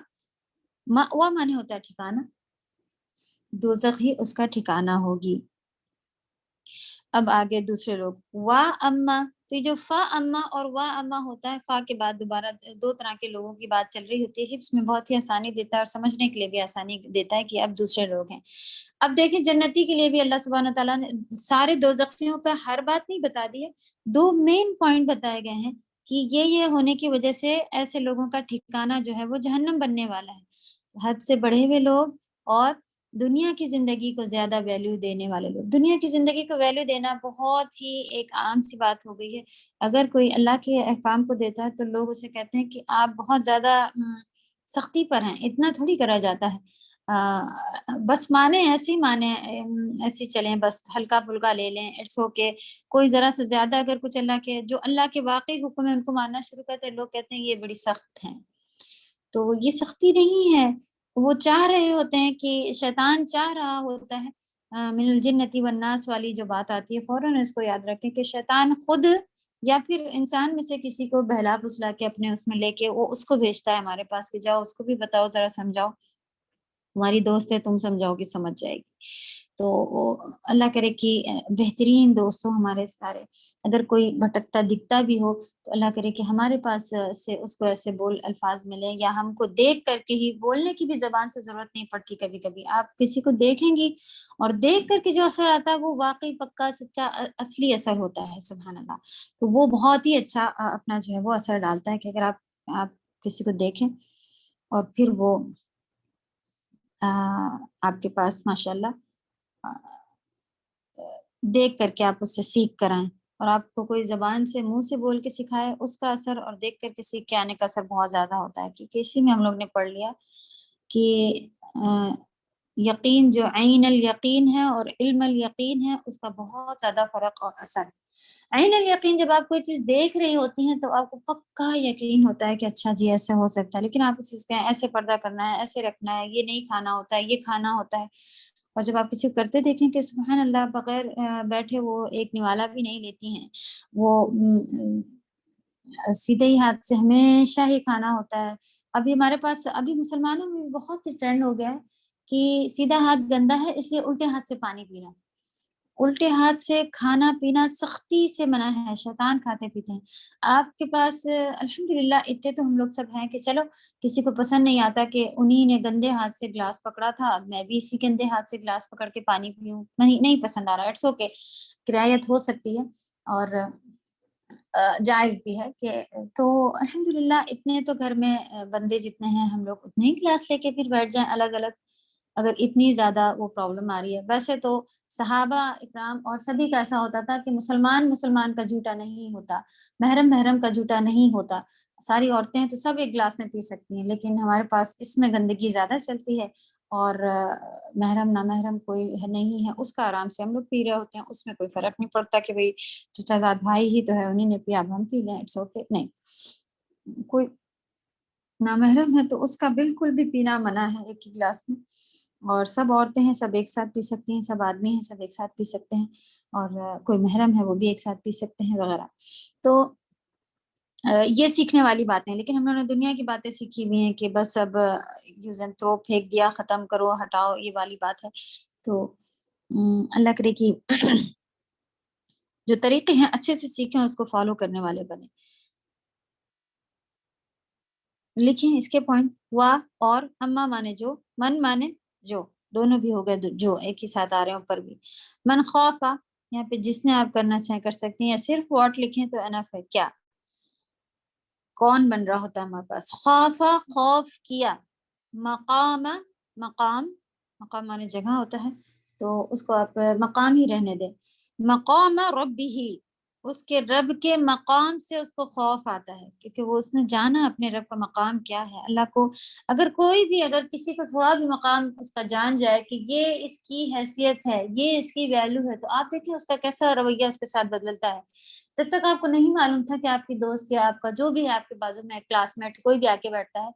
مأویٰ مانے ہوتا ہے ٹھکانہ، دوزخ ہی اس کا ٹھکانہ ہوگی۔ اب آگے دوسرے لوگ، اما، تو یہ جو فا اما اور وا اما ہوتا ہے، فا کے بعد دوبارہ دو طرح کے لوگوں کی بات چل رہی ہوتی ہے، حفظ میں بہت ہی آسانی دیتا ہے اور سمجھنے کے لیے بھی آسانی دیتا ہے کہ اب دوسرے لوگ ہیں۔ اب دیکھیں جنتی کے لیے بھی اللہ سبحانہ تعالیٰ نے سارے دوزخیوں کا ہر بات نہیں بتا دی ہے، دو مین پوائنٹ بتائے گئے ہیں کہ یہ ہونے کی وجہ سے ایسے لوگوں کا ٹھکانہ جو ہے وہ جہنم بننے والا ہے، حد سے بڑھے ہوئے لوگ اور دنیا کی زندگی کو زیادہ ویلیو دینے والے لوگ۔ دنیا کی زندگی کو ویلیو دینا بہت ہی ایک عام سی بات ہو گئی ہے، اگر کوئی اللہ کے احکام کو دیتا ہے تو لوگ اسے کہتے ہیں کہ آپ بہت زیادہ سختی پر ہیں، اتنا تھوڑی کرا جاتا ہے، بس مانے ایسی مانے، ایسی چلیں، بس ہلکا پھلکا لے لیں، اٹس اوکے۔ کوئی ذرا سے زیادہ اگر کچھ اللہ کے جو اللہ کے واقعی حکم ہے ان کو ماننا شروع کرتے ہیں، لوگ کہتے ہیں یہ بڑی سخت ہیں۔ تو یہ سختی نہیں ہے، وہ چاہ رہے ہوتے ہیں کہ شیطان چاہ رہا ہوتا ہے من الجنتی والناس والی جو بات آتی ہے فوراً اس کو یاد رکھیں کہ شیطان خود یا پھر انسان میں سے کسی کو بہلا پھسلا کے اپنے اس میں لے کے وہ اس کو بھیجتا ہے ہمارے پاس کہ جاؤ اس کو بھی بتاؤ، ذرا سمجھاؤ، تمہاری دوست ہے، تم سمجھاؤ گی سمجھ جائے گی۔ تو اللہ کرے کہ بہترین دوست ہو ہمارے سارے، اگر کوئی بھٹکتا دکھتا بھی ہو تو اللہ کرے کہ ہمارے پاس سے اس کو ایسے بول الفاظ ملیں، یا ہم کو دیکھ کر کے ہی، بولنے کی بھی زبان سے ضرورت نہیں پڑتی، کبھی کبھی آپ کسی کو دیکھیں گی اور دیکھ کر کے جو اثر آتا ہے وہ واقعی پکا سچا اصلی اثر ہوتا ہے، سبحان اللہ۔ تو وہ بہت ہی اچھا اپنا جو ہے وہ اثر ڈالتا ہے کہ اگر آپ کسی کو دیکھیں اور پھر وہ آپ کے پاس ماشاءاللہ دیکھ کر کے آپ اس سے سیکھ کر آئیں، اور آپ کو کوئی زبان سے منہ سے بول کے سکھائے اس کا اثر اور دیکھ کر کے سیکھ کے آنے کا اثر بہت زیادہ ہوتا ہے، کیونکہ اسی میں ہم لوگ نے پڑھ لیا کہ یقین جو عین الیقین ہے اور علم الیقین ہے اس کا بہت زیادہ فرق اور اثر۔ عین الیقین جب آپ کوئی چیز دیکھ رہی ہوتی ہیں تو آپ کو پکا یقین ہوتا ہے کہ اچھا جی ایسے ہو سکتا ہے، لیکن آپ اس چیز کہیں ایسے پردہ کرنا ہے، ایسے رکھنا ہے، یہ نہیں کھانا ہوتا ہے، یہ کھانا ہوتا ہے، اور جب آپ کسی کو کرتے دیکھیں کہ سبحان اللہ بغیر بیٹھے وہ ایک نوالا بھی نہیں لیتی ہیں، وہ سیدھے ہی ہاتھ سے ہمیشہ ہی کھانا ہوتا ہے۔ ابھی ہمارے پاس ابھی مسلمانوں میں بہت ہی ٹرینڈ ہو گیا ہے کہ سیدھا ہاتھ گندا ہے اس لیے الٹے ہاتھ سے پانی پینا، الٹے ہاتھ سے کھانا پینا سختی سے منع ہے، شیطان کھاتے پیتے ہیں۔ آپ کے پاس الحمدللہ اتنے تو ہم لوگ سب ہیں کہ چلو کسی کو پسند نہیں آتا کہ انہی نے گندے ہاتھ سے گلاس پکڑا تھا، اب میں بھی اسی گندے ہاتھ سے گلاس پکڑ کے پانی پیوں، نہیں پسند آ رہا، اٹس اوکے، کرایت ہو سکتی ہے اور جائز بھی ہے کہ تو الحمدللہ اتنے تو گھر میں بندے جتنے ہیں ہم لوگ اتنے ہی گلاس لے کے پھر بیٹھ جائیں الگ الگ، اگر اتنی زیادہ وہ پرابلم آ رہی ہے۔ ویسے تو صحابہ اکرام اور سبھی کا ایسا ہوتا تھا کہ مسلمان کا جھوٹا نہیں ہوتا، محرم کا جھوٹا نہیں ہوتا، ساری عورتیں ہیں تو سب ایک گلاس میں پی سکتی ہیں، لیکن ہمارے پاس اس میں گندگی زیادہ چلتی ہے اور محرم نامحرم کوئی نہیں ہے اس کا آرام سے ہم لوگ پی رہے ہوتے ہیں، اس میں کوئی فرق نہیں پڑتا کہ بھئی چچا زاد بھائی ہی تو ہے انہیں نے پیا اب ہم پی لیں، اٹس اوکے، نہیں، کوئی نامحرم ہے تو اس کا بالکل بھی پینا منع ہے ایک ہی گلاس میں، اور سب عورتیں ہیں سب ایک ساتھ پی سکتی ہیں، سب آدمی ہیں سب ایک ساتھ پی سکتے ہیں، اور کوئی محرم ہے وہ بھی ایک ساتھ پی سکتے ہیں وغیرہ۔ تو یہ سیکھنے والی باتیں ہیں، لیکن ہم لوگوں نے دنیا کی باتیں سیکھی ہوئی ہیں کہ بس اب یوز اینڈ تھرو پھینک دیا، ختم کرو ہٹاؤ، یہ والی بات ہے۔ تو اللہ کرے کہ جو طریقے ہیں اچھے سے سیکھیں، اس کو فالو کرنے والے بنے۔ لکھیں اس کے پوائنٹ، وا اور، اما مانے جو، من مانے جو، دونوں بھی ہو گئے، جو ایک ہی ساتھ آ رہے ہیں اوپر بھی۔ من خوفا یہاں پہ جس نے آپ کرنا چاہیں کر سکتی ہیں، یا صرف واٹ لکھیں تو انف ہے، کیا کون بن رہا ہوتا ہے ہمارے پاس۔ خوفا خوف کیا، مقام مقام مانے جگہ ہوتا ہے تو اس کو آپ مقام ہی رہنے دیں، مقام ربہ، اس کے رب کے مقام سے اس کو خوف آتا ہے، کیونکہ وہ اس نے جانا اپنے رب کا مقام کیا ہے۔ اللہ کو اگر کوئی بھی، اگر کسی کو تھوڑا بھی مقام اس کا جان جائے کہ یہ اس کی حیثیت ہے، یہ اس کی ویلیو ہے، تو آپ دیکھیں اس کا کیسا رویہ اس کے ساتھ بدلتا ہے۔ جب تک آپ کو نہیں معلوم تھا کہ آپ کی دوست یا آپ کا جو بھی ہے آپ کے بازو میں کلاس میٹ کوئی بھی آ کے بیٹھتا ہے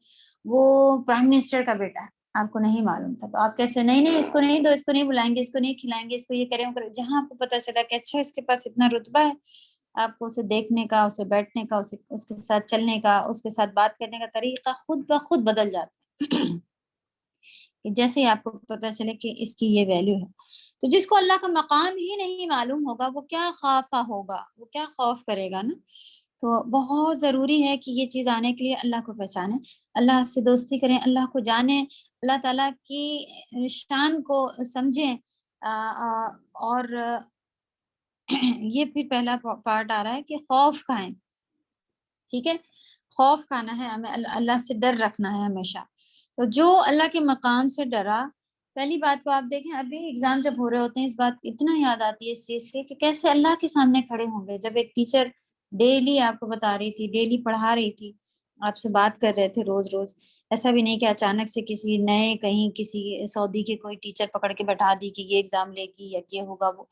وہ پرائم منسٹر کا بیٹا ہے، آپ کو نہیں معلوم تھا، تو آپ کیسے نہیں اس کو نہیں دو، اس کو نہیں بلائیں گے، اس کو نہیں کھلائیں گے، اس کو یہ کریں گے، جہاں آپ کو پتہ چلا کہ اچھا اس کے پاس اتنا رتبہ ہے، آپ کو اسے دیکھنے کا، اسے بیٹھنے کا، اس کے ساتھ چلنے کا، اس کے ساتھ بات کرنے کا طریقہ خود بخود بدل جاتا ہے کہ جیسے ہی آپ کو پتہ چلے کہ اس کی یہ ویلیو ہے۔ تو جس کو اللہ کا مقام ہی نہیں معلوم ہوگا وہ کیا خافہ ہوگا، وہ کیا خوف کرے گا نا۔ تو بہت ضروری ہے کہ یہ چیز آنے کے لیے اللہ کو پہچانیں، اللہ سے دوستی کریں، اللہ کو جانیں، اللہ تعالیٰ کی شان کو سمجھیں، اور یہ پھر پہلا پارٹ آ رہا ہے کہ خوف کھائیں، ٹھیک ہے، خوف کھانا ہے ہمیں، اللہ سے ڈر رکھنا ہے ہمیشہ۔ تو جو اللہ کے مقام سے ڈرا، پہلی بات کو آپ دیکھیں، ابھی ایگزام جب ہو رہے ہوتے ہیں اس بات اتنا یاد آتی ہے اس چیز کی کہ کیسے اللہ کے سامنے کھڑے ہوں گے۔ جب ایک ٹیچر ڈیلی آپ کو بتا رہی تھی، ڈیلی پڑھا رہی تھی، آپ سے بات کر رہے تھے روز روز، ایسا بھی نہیں کہ اچانک سے کسی نئے کہیں کسی سعودی کے کوئی ٹیچر پکڑ کے بیٹھا دی کہ یہ ایگزام لے گی یا یہ ہوگا وہ،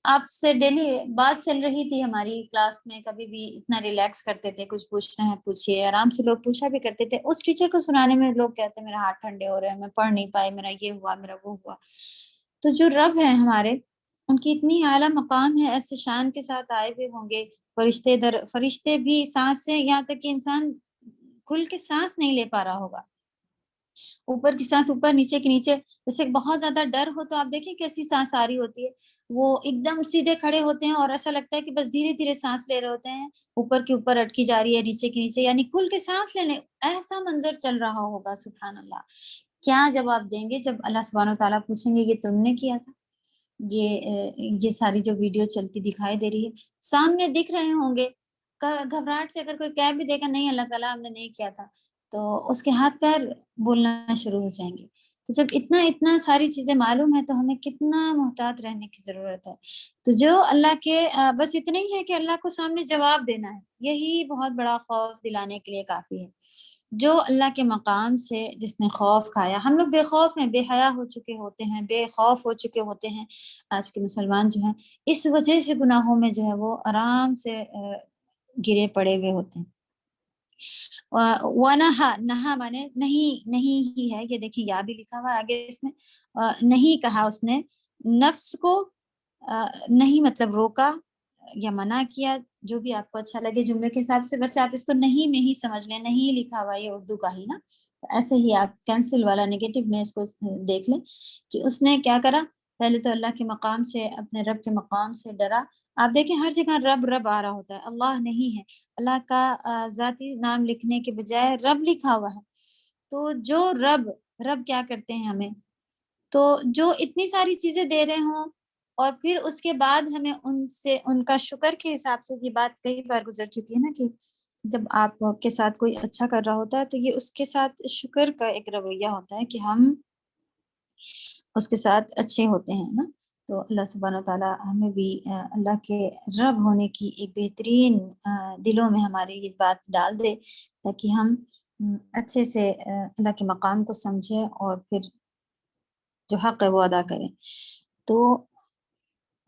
آپ سے ڈیلی بات چل رہی تھی ہماری کلاس میں، کبھی بھی اتنا ریلیکس کرتے تھے، کچھ پوچھنا ہے پوچھیے، آرام سے لوگ پوچھا بھی کرتے تھے۔ اس ٹیچر کو سنانے میں لوگ کہتے ہیں میرا ہاتھ ٹھنڈے ہو رہے ہیں، میں پڑھ نہیں پائی، میرا یہ ہوا، میرا وہ ہوا۔ تو جو رب ہیں ہمارے، ان کی اتنی اعلیٰ مقام ہے، ایسے شان کے ساتھ آئے ہوئے ہوں گے، فرشتے بھی سانس سے، یہاں تک کہ انسان کھل کے سانس نہیں لے پا رہا ہوگا، اوپر کی سانس اوپر، نیچے کی نیچے. جیسے بہت زیادہ ڈر ہو تو آپ دیکھیں کیسی سانس آ رہی ہوتی ہے، وہ ایک دم سیدھے کھڑے ہوتے ہیں اور ایسا لگتا ہے کہ بس دھیرے دھیرے سانس لے رہے ہوتے ہیں، اوپر کے اوپر اٹکی جا رہی ہے، نیچے کی نیچے، یعنی کھل کے سانس لینے، ایسا منظر چل رہا ہوگا. سبحان اللہ. کیا جواب دیں گے جب اللہ سبحانہ و تعالیٰ پوچھیں گے یہ تم نے کیا تھا؟ یہ ساری جو ویڈیو چلتی دکھائی دے رہی ہے، سامنے دکھ رہے ہوں گے، گھبراہٹ سے اگر کوئی کہہ بھی دے گا نہیں اللہ تعالیٰ ہم نے نہیں کیا تھا، تو اس کے ہاتھ پیر بولنا شروع ہو جائیں گے. تو جب اتنا ساری چیزیں معلوم ہے تو ہمیں کتنا محتاط رہنے کی ضرورت ہے. تو جو اللہ کے بس اتنا ہی ہے کہ اللہ کو سامنے جواب دینا ہے، یہی بہت بڑا خوف دلانے کے لیے کافی ہے. جو اللہ کے مقام سے جس نے خوف کھایا، ہم لوگ بے خوف ہیں، بے حیا ہو چکے ہوتے ہیں، بے خوف ہو چکے ہوتے ہیں. آج کے مسلمان جو ہیں اس وجہ سے گناہوں میں جو ہے وہ آرام سے گرے پڑے ہوئے ہوتے ہیں. نہا مانے نہیں ہی ہے، یہ دیکھیں یا بھی لکھا ہوا ہے آگے اس میں. نہیں کہا اس نے، نفس کو نہیں مطلب روکا یا منع کیا، جو بھی آپ کو اچھا لگے جملے کے حساب سے. ویسے آپ اس کو نہیں میں ہی سمجھ لیں، نہیں لکھا ہوا یہ اردو کا ہی نا، ایسے ہی آپ کینسل والا نیگیٹو میں اس کو دیکھ لیں کہ اس نے کیا کرا. پہلے تو اللہ کے مقام سے، اپنے رب کے مقام سے ڈرا. آپ دیکھیں ہر جگہ رب آ رہا ہوتا ہے، اللہ نہیں ہے. اللہ کا ذاتی نام لکھنے کے بجائے رب لکھا ہوا ہے. تو جو رب کیا کرتے ہیں ہمیں، تو جو اتنی ساری چیزیں دے رہے ہوں اور پھر اس کے بعد ہمیں ان کا شکر کے حساب سے، یہ بات کئی بار گزر چکی ہے نا کہ جب آپ کے ساتھ کوئی اچھا کر رہا ہوتا ہے تو یہ اس کے ساتھ شکر کا ایک رویہ ہوتا ہے کہ ہم اس کے ساتھ اچھے ہوتے ہیں نا. تو اللہ سبحانہ وتعالیٰ ہمیں بھی اللہ کے رب ہونے کی ایک بہترین دلوں میں ہمارے یہ بات ڈال دے، تاکہ ہم اچھے سے اللہ کے مقام کو سمجھیں اور پھر جو حق ہے وہ ادا کریں. تو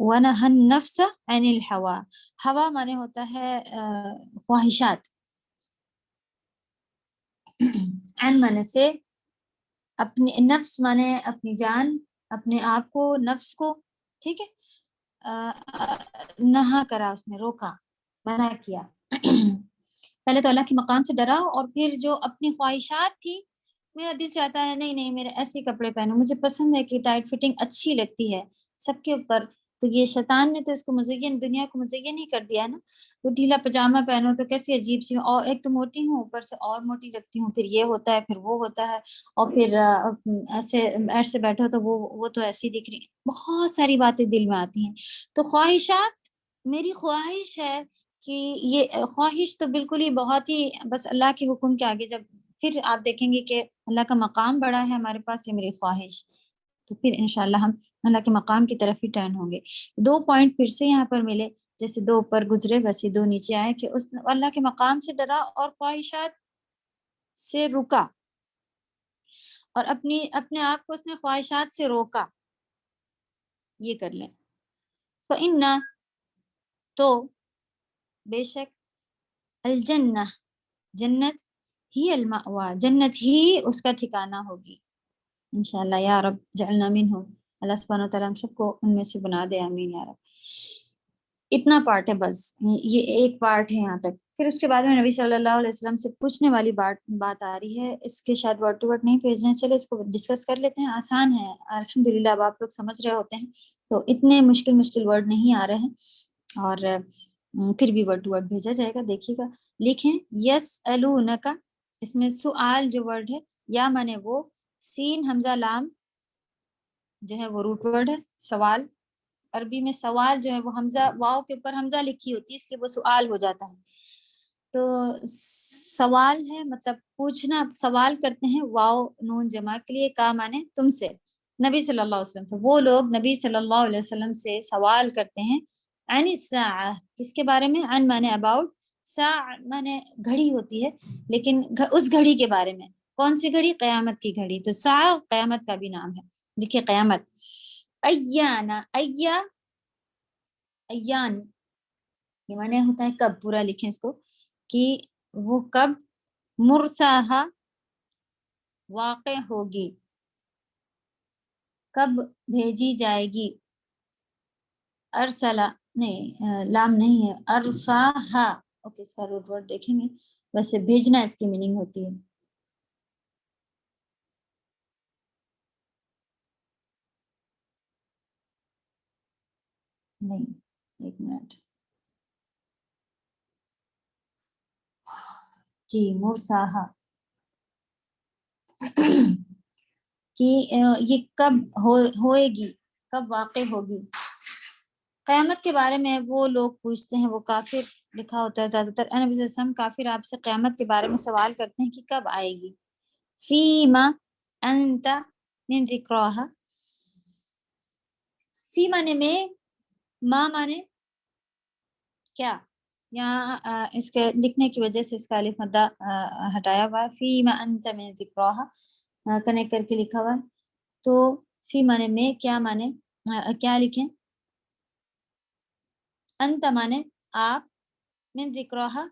وَنَهَى النَّفْسَ عَنِ الْهَوَىٰ، ہوا مانے ہوتا ہے خواہشات، عن مانے سے، اپنی نفس مانے اپنی جان، اپنے آپ کو، نفس کو، ٹھیک ہے، نہا کرا، اس نے روکا، منع کیا. پہلے تو اللہ کے مقام سے ڈرا اور پھر جو اپنی خواہشات تھی، میرا دل چاہتا ہے نہیں میرے ایسے کپڑے پہنو، مجھے پسند ہے کہ ٹائٹ فٹنگ اچھی لگتی ہے سب کے اوپر. تو یہ شیطان نے تو اس کو مزین، دنیا کو مزین ہی کر دیا ہے نا. وہ ڈھیلا پاجامہ پہنو تو کیسی عجیب سی، اور ایک تو موٹی ہوں اوپر سے اور موٹی لگتی ہوں، پھر یہ ہوتا ہے، پھر وہ ہوتا ہے، اور پھر ایسے بیٹھو تو وہ تو ایسی دکھ رہی. بہت ساری باتیں دل میں آتی ہیں. تو خواہشات، میری خواہش ہے کہ یہ خواہش تو بالکل ہی بہت ہی بس اللہ کے حکم کے آگے، جب پھر آپ دیکھیں گے کہ اللہ کا مقام بڑا ہے ہمارے پاس، یہ میری خواہش، تو پھر انشاءاللہ ہم اللہ کے مقام کی طرف ہی ٹرن ہوں گے. 2 پوائنٹ پھر سے یہاں پر ملے، جیسے 2 اوپر گزرے ویسے 2 نیچے آئے، کہ اس اللہ کے مقام سے ڈرا اور خواہشات سے رکا، اور اپنے آپ کو اس نے خواہشات سے روکا. یہ کر لیں. فَإِنَّ، تو بے شک، الجنہ، جنت، ہی المأویٰ، جنت ہی اس کا ٹھکانہ ہوگی انشاءاللہ. یا رب جعلنا منہم، اللہ سبحانہ وتعالیٰ ہم سب کو ان میں سے بنا دے، آمین یا رب. اتنا پارٹ ہے بس، یہ ایک پارٹ ہے یہاں تک. پھر اس کے بعد میں نبی صلی اللہ علیہ وسلم سے پوچھنے والی بات آ رہی ہے. اس کے شاید ورڈ ٹو ورڈ نہیں بھیجنا ہے، چلے اس کو ڈسکس کر لیتے ہیں. آسان ہے الحمدللہ، اب آپ لوگ سمجھ رہے ہوتے ہیں تو اتنے مشکل ورڈ نہیں آ رہے ہیں، اور پھر بھی ورڈ ٹو ورڈ بھیجا جائے گا. دیکھیے گا، لکھیں یسألونک، اس میں سؤال جو ورڈ ہے، یا مانے وہ، سین حمزہ لام جو ہے وہ روٹ ورڈ ہے، سوال. عربی میں سوال جو ہے وہ حمزہ، واو کے اوپر حمزہ لکھی ہوتی ہے، اس لیے وہ سؤال ہو جاتا ہے. تو سوال ہے مطلب پوچھنا، سوال کرتے ہیں، واو نون جمع کے لیے، کا مانے تم سے، نبی صلی اللہ علیہ وسلم سے. وہ لوگ نبی صلی اللہ علیہ وسلم سے سوال کرتے ہیں، عن الساعہ، کس کے بارے میں؟ عن مانے اباؤٹ، ساعہ مانے گھڑی ہوتی ہے، لیکن اس گھڑی کے بارے میں. کون سی گھڑی؟ قیامت کی گھڑی. تو ساعہ قیامت کا بھی نام ہے. دیکھیے قیامت، ایانا، ایان، یہ معنی ہوتا ہے کب. پورا لکھیں اس کو کہ وہ کب، مرساہا، واقع ہوگی. کب بھیجی جائے گی. ارسلا نہیں، لام نہیں ہے، ارساہا. اوکے، اس کا روٹ ورڈ دیکھیں گے. ویسے بھیجنا اس کی میننگ ہوتی ہے. نہیں، ایک منٹ. جی، مرساہا کہ یہ کب ہوئے گی، کب واقع ہوگی. قیامت کے بارے میں وہ لوگ پوچھتے ہیں، وہ کافر لکھا ہوتا ہے زیادہ تر. نبی صلی اللہ علیہ وسلم کافر آپ سے قیامت کے بارے میں سوال کرتے ہیں کہ کب آئے گی. فیما انت من ذکراہا. فی معنی میں، ما معنی کیا. یہاں اس کے لکھنے کی وجہ سے اس کا الف مدہ ہٹایا ہوا ہے. فیما انت من ذکراہا کنیکٹ کر کے لکھا ہوا ہے. تو فی معنی میں، کیا معنی کیا لکھیں. انت معنی آپ، من ذکراہا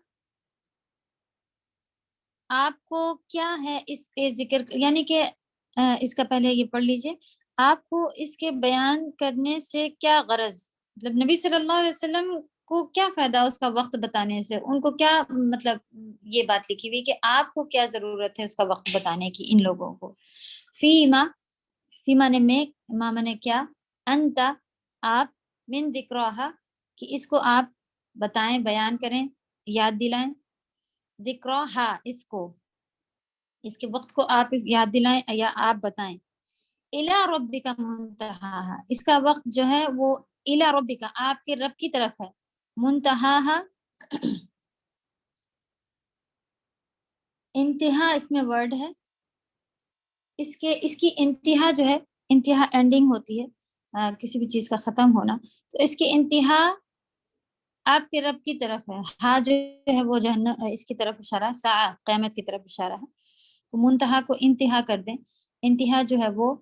آپ کو کیا ہے اس کے ذکر، یعنی کہ اس کا پہلے یہ پڑھ لیجئے. آپ کو اس کے بیان کرنے سے کیا غرض، مطلب نبی صلی اللہ علیہ وسلم کو کیا فائدہ اس کا وقت بتانے سے، ان کو کیا مطلب یہ بات لکھی ہوئی کہ آپ کو کیا ضرورت ہے اس کا وقت بتانے کی ان لوگوں کو. فیما، فی معنی میں، ما معنی کیا، انت آپ، من ذکراہا کہ اس کو آپ بتائیں، بیان کریں، یاد دلائیں. ذکراہا اس کو، اس کے وقت کو آپ یاد دلائیں یا آپ بتائیں. الی ربک منتہاہا اس کا وقت جو ہے وہ الی ربک آپ کے رب کی طرف ہے. منتہاہا انتہا اس میں ورڈ ہے. اس کی انتہا جو ہے، انتہا اینڈنگ ہوتی ہے کسی بھی چیز کا ختم ہونا. تو اس کی انتہا آپ کے رب کی طرف ہے. ہاں جو ہے وہ جہنم، اس کی طرف اشارہ، ساعہ قیامت کی طرف اشارہ ہے. تو منتہا کو انتہا کر دیں. انتہا جو ہے وہ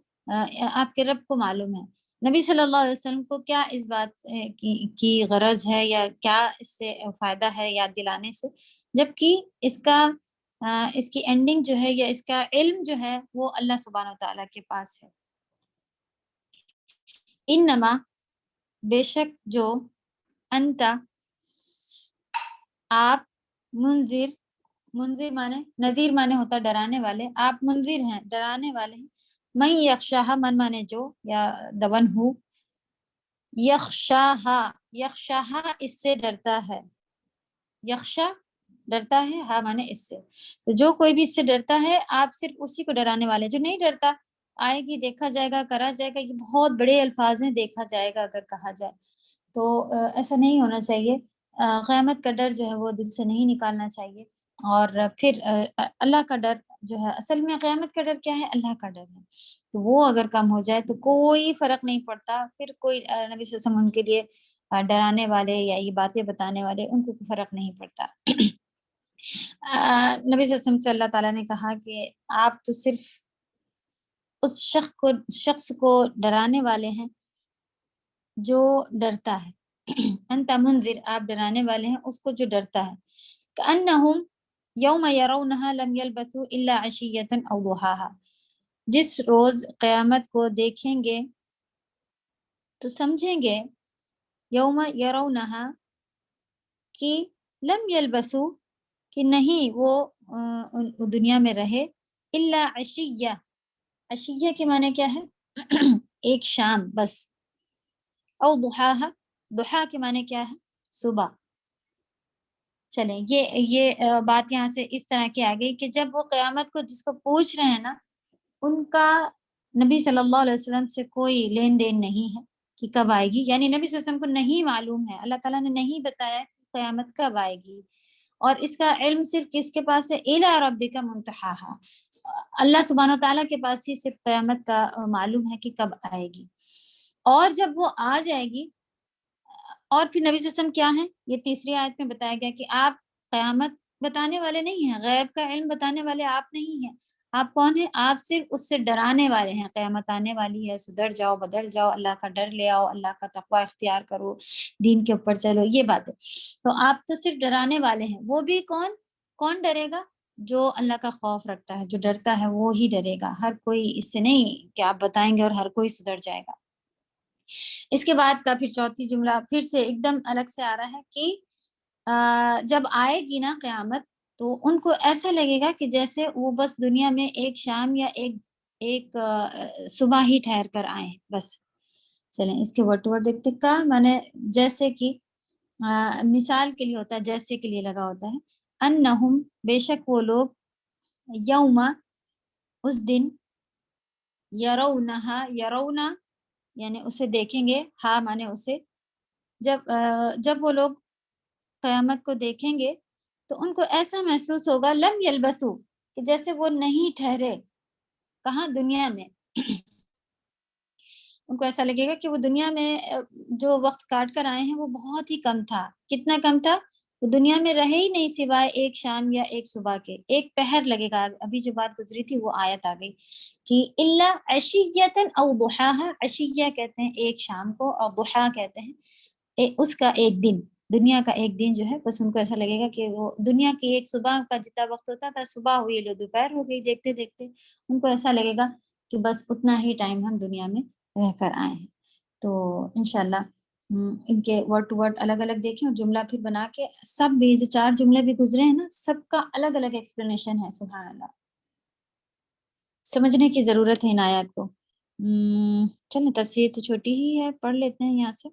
آپ کے رب کو معلوم ہے. نبی صلی اللہ علیہ وسلم کو کیا اس بات کی غرض ہے یا کیا اس سے فائدہ ہے یاد دلانے سے، جبکہ اس کی اینڈنگ جو ہے یا اس کا علم جو ہے وہ اللہ سبحانہ و تعالیٰ کے پاس ہے. انما بے شک جو، انت آپ، منذر، منذر مانے نذیر مانے ہوتا ڈرانے والے، آپ منذر ہیں، ڈرانے والے ہیں. من یخشاہا من مانے جو یا دون ہو، یخشاہا یخشاہا اس سے ڈرتا ہے. یخشا ڈرتا ہے، ہاں مانے اس سے. تو جو کوئی بھی اس سے ڈرتا ہے آپ صرف اسی کو ڈرانے والے. جو نہیں ڈرتا، آئے گی، دیکھا جائے گا، کرا جائے گا، یہ بہت بڑے الفاظ ہیں، دیکھا جائے گا اگر کہا جائے تو ایسا نہیں ہونا چاہیے. قیامت کا ڈر جو ہے وہ دل سے نہیں نکالنا چاہیے. اور پھر اللہ کا ڈر جو ہے، اصل میں قیامت کا ڈر کیا ہے، اللہ کا ڈر ہے. تو وہ اگر کم ہو جائے تو کوئی فرق نہیں پڑتا. پھر کوئی نبی صلی اللہ علیہ وسلم ان کے لیے ڈرانے والے یا یہ باتیں بتانے والے، ان کو فرق نہیں پڑتا. نبی صلی اللہ علیہ وسلم سے اللہ تعالیٰ نے کہا کہ آپ تو صرف اس شخص کو ڈرانے والے ہیں جو ڈرتا ہے. انت منذر آپ ڈرانے والے ہیں اس کو جو ڈرتا ہے. کأنہم یوم یرونہا لم یلبثوا الا عشیۃ او ضحاہا جس روز قیامت کو دیکھیں گے تو سمجھیں گے، یوم یرونہا کہ لم یلبثوا کہ نہیں وہ دنیا میں رہے، الا عشیہ، عشیہ کے معنی کیا ہے ایک شام بس. او ضحاہا، ضحا کے معنی کیا ہے صبح. چلیں یہ بات یہاں سے اس طرح کی آ گئی کہ جب وہ قیامت کو جس کو پوچھ رہے ہیں نا، ان کا نبی صلی اللہ علیہ وسلم سے کوئی لین دین نہیں ہے کہ کب آئے گی. یعنی نبی صلی اللہ علیہ وسلم کو نہیں معلوم ہے، اللہ تعالیٰ نے نہیں بتایا کہ قیامت کب آئے گی. اور اس کا علم صرف کس کے پاس ہے، الی ربک منتہاہا اللہ سبحانہ و تعالیٰ کے پاس ہی صرف قیامت کا معلوم ہے کہ کب آئے گی. اور جب وہ آ جائے گی، اور پھر نبی صلی اللہ علیہ وسلم کیا ہیں، یہ تیسری آیت میں بتایا گیا کہ آپ قیامت بتانے والے نہیں ہیں، غیب کا علم بتانے والے آپ نہیں ہیں. آپ کون ہیں، آپ صرف اس سے ڈرانے والے ہیں. قیامت آنے والی ہے، سدھر جاؤ، بدل جاؤ، اللہ کا ڈر لے آؤ، اللہ کا تقوی اختیار کرو، دین کے اوپر چلو، یہ بات ہے. تو آپ تو صرف ڈرانے والے ہیں. وہ بھی کون ڈرے گا، جو اللہ کا خوف رکھتا ہے، جو ڈرتا ہے وہ ہی ڈرے گا، ہر کوئی اس سے نہیں کہ آپ بتائیں گے اور ہر کوئی سدھر جائے گا۔ اس کے بعد کا پھر چوتھی جملہ پھر سے ایک دم الگ سے آ رہا ہے کہ جب آئے گی نا قیامت تو ان کو ایسا لگے گا کہ جیسے وہ بس دنیا میں ایک شام یا ایک صبح ہی ٹھہر کر آئے ہیں بس۔ چلیں اس کے ورڈ ٹو ورڈ دیکھتے کا مانے جیسے کہ مثال کے لیے ہوتا ہے، جیسے کے لیے لگا ہوتا ہے، انہم بے شک وہ لوگ، یوما اس دن، یرونہا یرونا یعنی اسے دیکھیں گے، ہاں مانے اسے، جب وہ لوگ قیامت کو دیکھیں گے تو ان کو ایسا محسوس ہوگا لم یلبسو کہ جیسے وہ نہیں ٹھہرے کہاں، دنیا میں۔ ان کو ایسا لگے گا کہ وہ دنیا میں جو وقت کاٹ کر آئے ہیں وہ بہت ہی کم تھا۔ کتنا کم تھا؟ وہ دنیا میں رہے ہی نہیں سوائے ایک شام یا ایک صبح کے، ایک پہر لگے گا۔ ابھی جو بات گزری تھی وہ آیت آ گئی کہ الا عشیۃ او ضحاھا، عشیہ کہتے ہیں ایک شام کو اور ضحا کہتے ہیں اس کا ایک دن، دنیا کا ایک دن جو ہے، بس ان کو ایسا لگے گا کہ وہ دنیا کی ایک صبح کا جتنا وقت ہوتا تھا، صبح ہوئی لو دوپہر ہو گئی، دیکھتے دیکھتے ان کو ایسا لگے گا کہ بس اتنا ہی ٹائم ہم دنیا میں رہ کر آئے ہیں۔ تو انشاءاللہ ان کے ورڈ ٹو ورڈ الگ الگ دیکھیں اور جملہ پھر بنا کے، سب بھی جو 4 جملے بھی گزرے ہیں نا، سب کا الگ الگ ایکسپلینیشن ہے۔ سبحان اللہ، سمجھنے کی ضرورت ہے ان آیات کو۔ چلیں تفسیر تو چھوٹی ہی ہے، پڑھ لیتے ہیں یہاں سے۔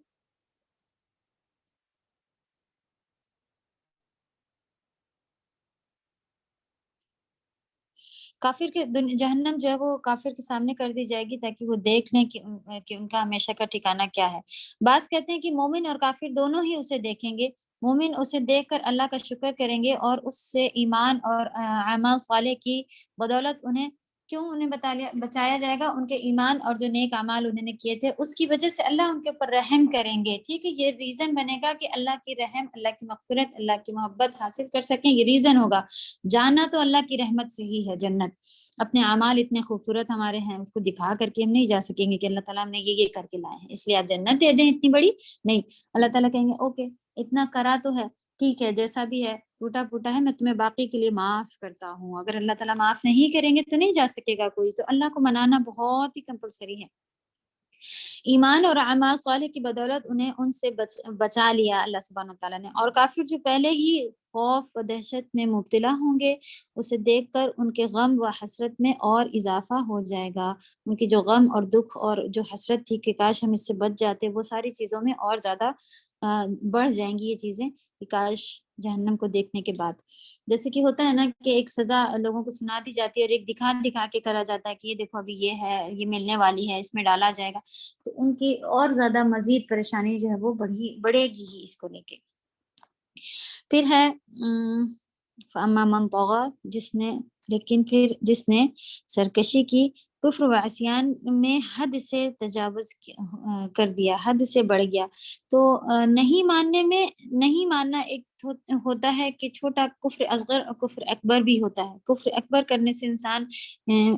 کافر کے جہنم جو ہے وہ کافر کے سامنے کر دی جائے گی تاکہ وہ دیکھ لیں کہ ان کا ہمیشہ کا ٹھکانہ کیا ہے۔ بعض کہتے ہیں کہ مومن اور کافر دونوں ہی اسے دیکھیں گے۔ مومن اسے دیکھ کر اللہ کا شکر کریں گے اور اس سے ایمان اور اعمال صالح کی بدولت انہیں بچایا جائے گا۔ ان کے ایمان اور جو نیک اعمال انہوں نے کیے تھے اس کی وجہ سے اللہ ان کے اوپر رحم کریں گے۔ ٹھیک ہے، یہ ریزن بنے گا کہ اللہ کی رحم، اللہ کی مغفرت، اللہ کی محبت حاصل کر سکیں، یہ ریزن ہوگا۔ جانا تو اللہ کی رحمت سے ہی ہے جنت۔ اپنے اعمال اتنے خوبصورت ہمارے ہیں، اس کو دکھا کر کے ہم نہیں جا سکیں گے کہ اللہ تعالیٰ نے یہ کر کے لائے ہیں اس لیے آپ جنت دے دیں اتنی بڑی، نہیں۔ اللہ تعالیٰ کہیں گے اوکے اتنا کرا تو ہے، ٹھیک ہے، جیسا بھی ہے ٹوٹا پھوٹا ہے، میں تمہیں باقی کے لیے معاف کرتا ہوں۔ اگر اللہ تعالیٰ معاف نہیں کریں گے تو نہیں جا سکے گا کوئی، تو اللہ کو منانا بہت ہی کمپلسری ہے۔ ایمان اور اعمال صالح کی بدولت انہیں ان سے بچا لیا اللہ سبحانہ تعالیٰ نے۔ اور کافر جو پہلے ہی خوف و دہشت میں مبتلا ہوں گے، اسے دیکھ کر ان کے غم و حسرت میں اور اضافہ ہو جائے گا۔ ان کی جو غم اور دکھ اور جو حسرت تھی کہ کاش ہم اس سے بچ جاتے، وہ ساری چیزوں میں اور زیادہ بڑھ جائیں گی یہ چیزیں، کہ کاش جہنم کو دیکھنے کے بعد، جیسے کہ ہوتا ہے نا کہ ایک سزا لوگوں کو سنا دی جاتی ہے اور ایک دکھا کے کرا جاتا ہے کہ یہ دیکھو ابھی یہ ہے، یہ ملنے والی ہے، اس میں ڈالا جائے گا، تو ان کی اور زیادہ مزید پریشانی جو ہے وہ بڑھے گی ہی اس کو لے کے۔ پھر ہے فَأَمَّا مَنْ طَغَىٰ، جس نے سرکشی کی، کفر و عصیان میں حد سے تجاوز کر دیا، حد سے بڑھ گیا۔ تو نہیں ماننا ایک ہوتا ہے کہ چھوٹا کفر اصغر اور کفر اکبر بھی ہوتا ہے۔ کفر اکبر کرنے سے انسان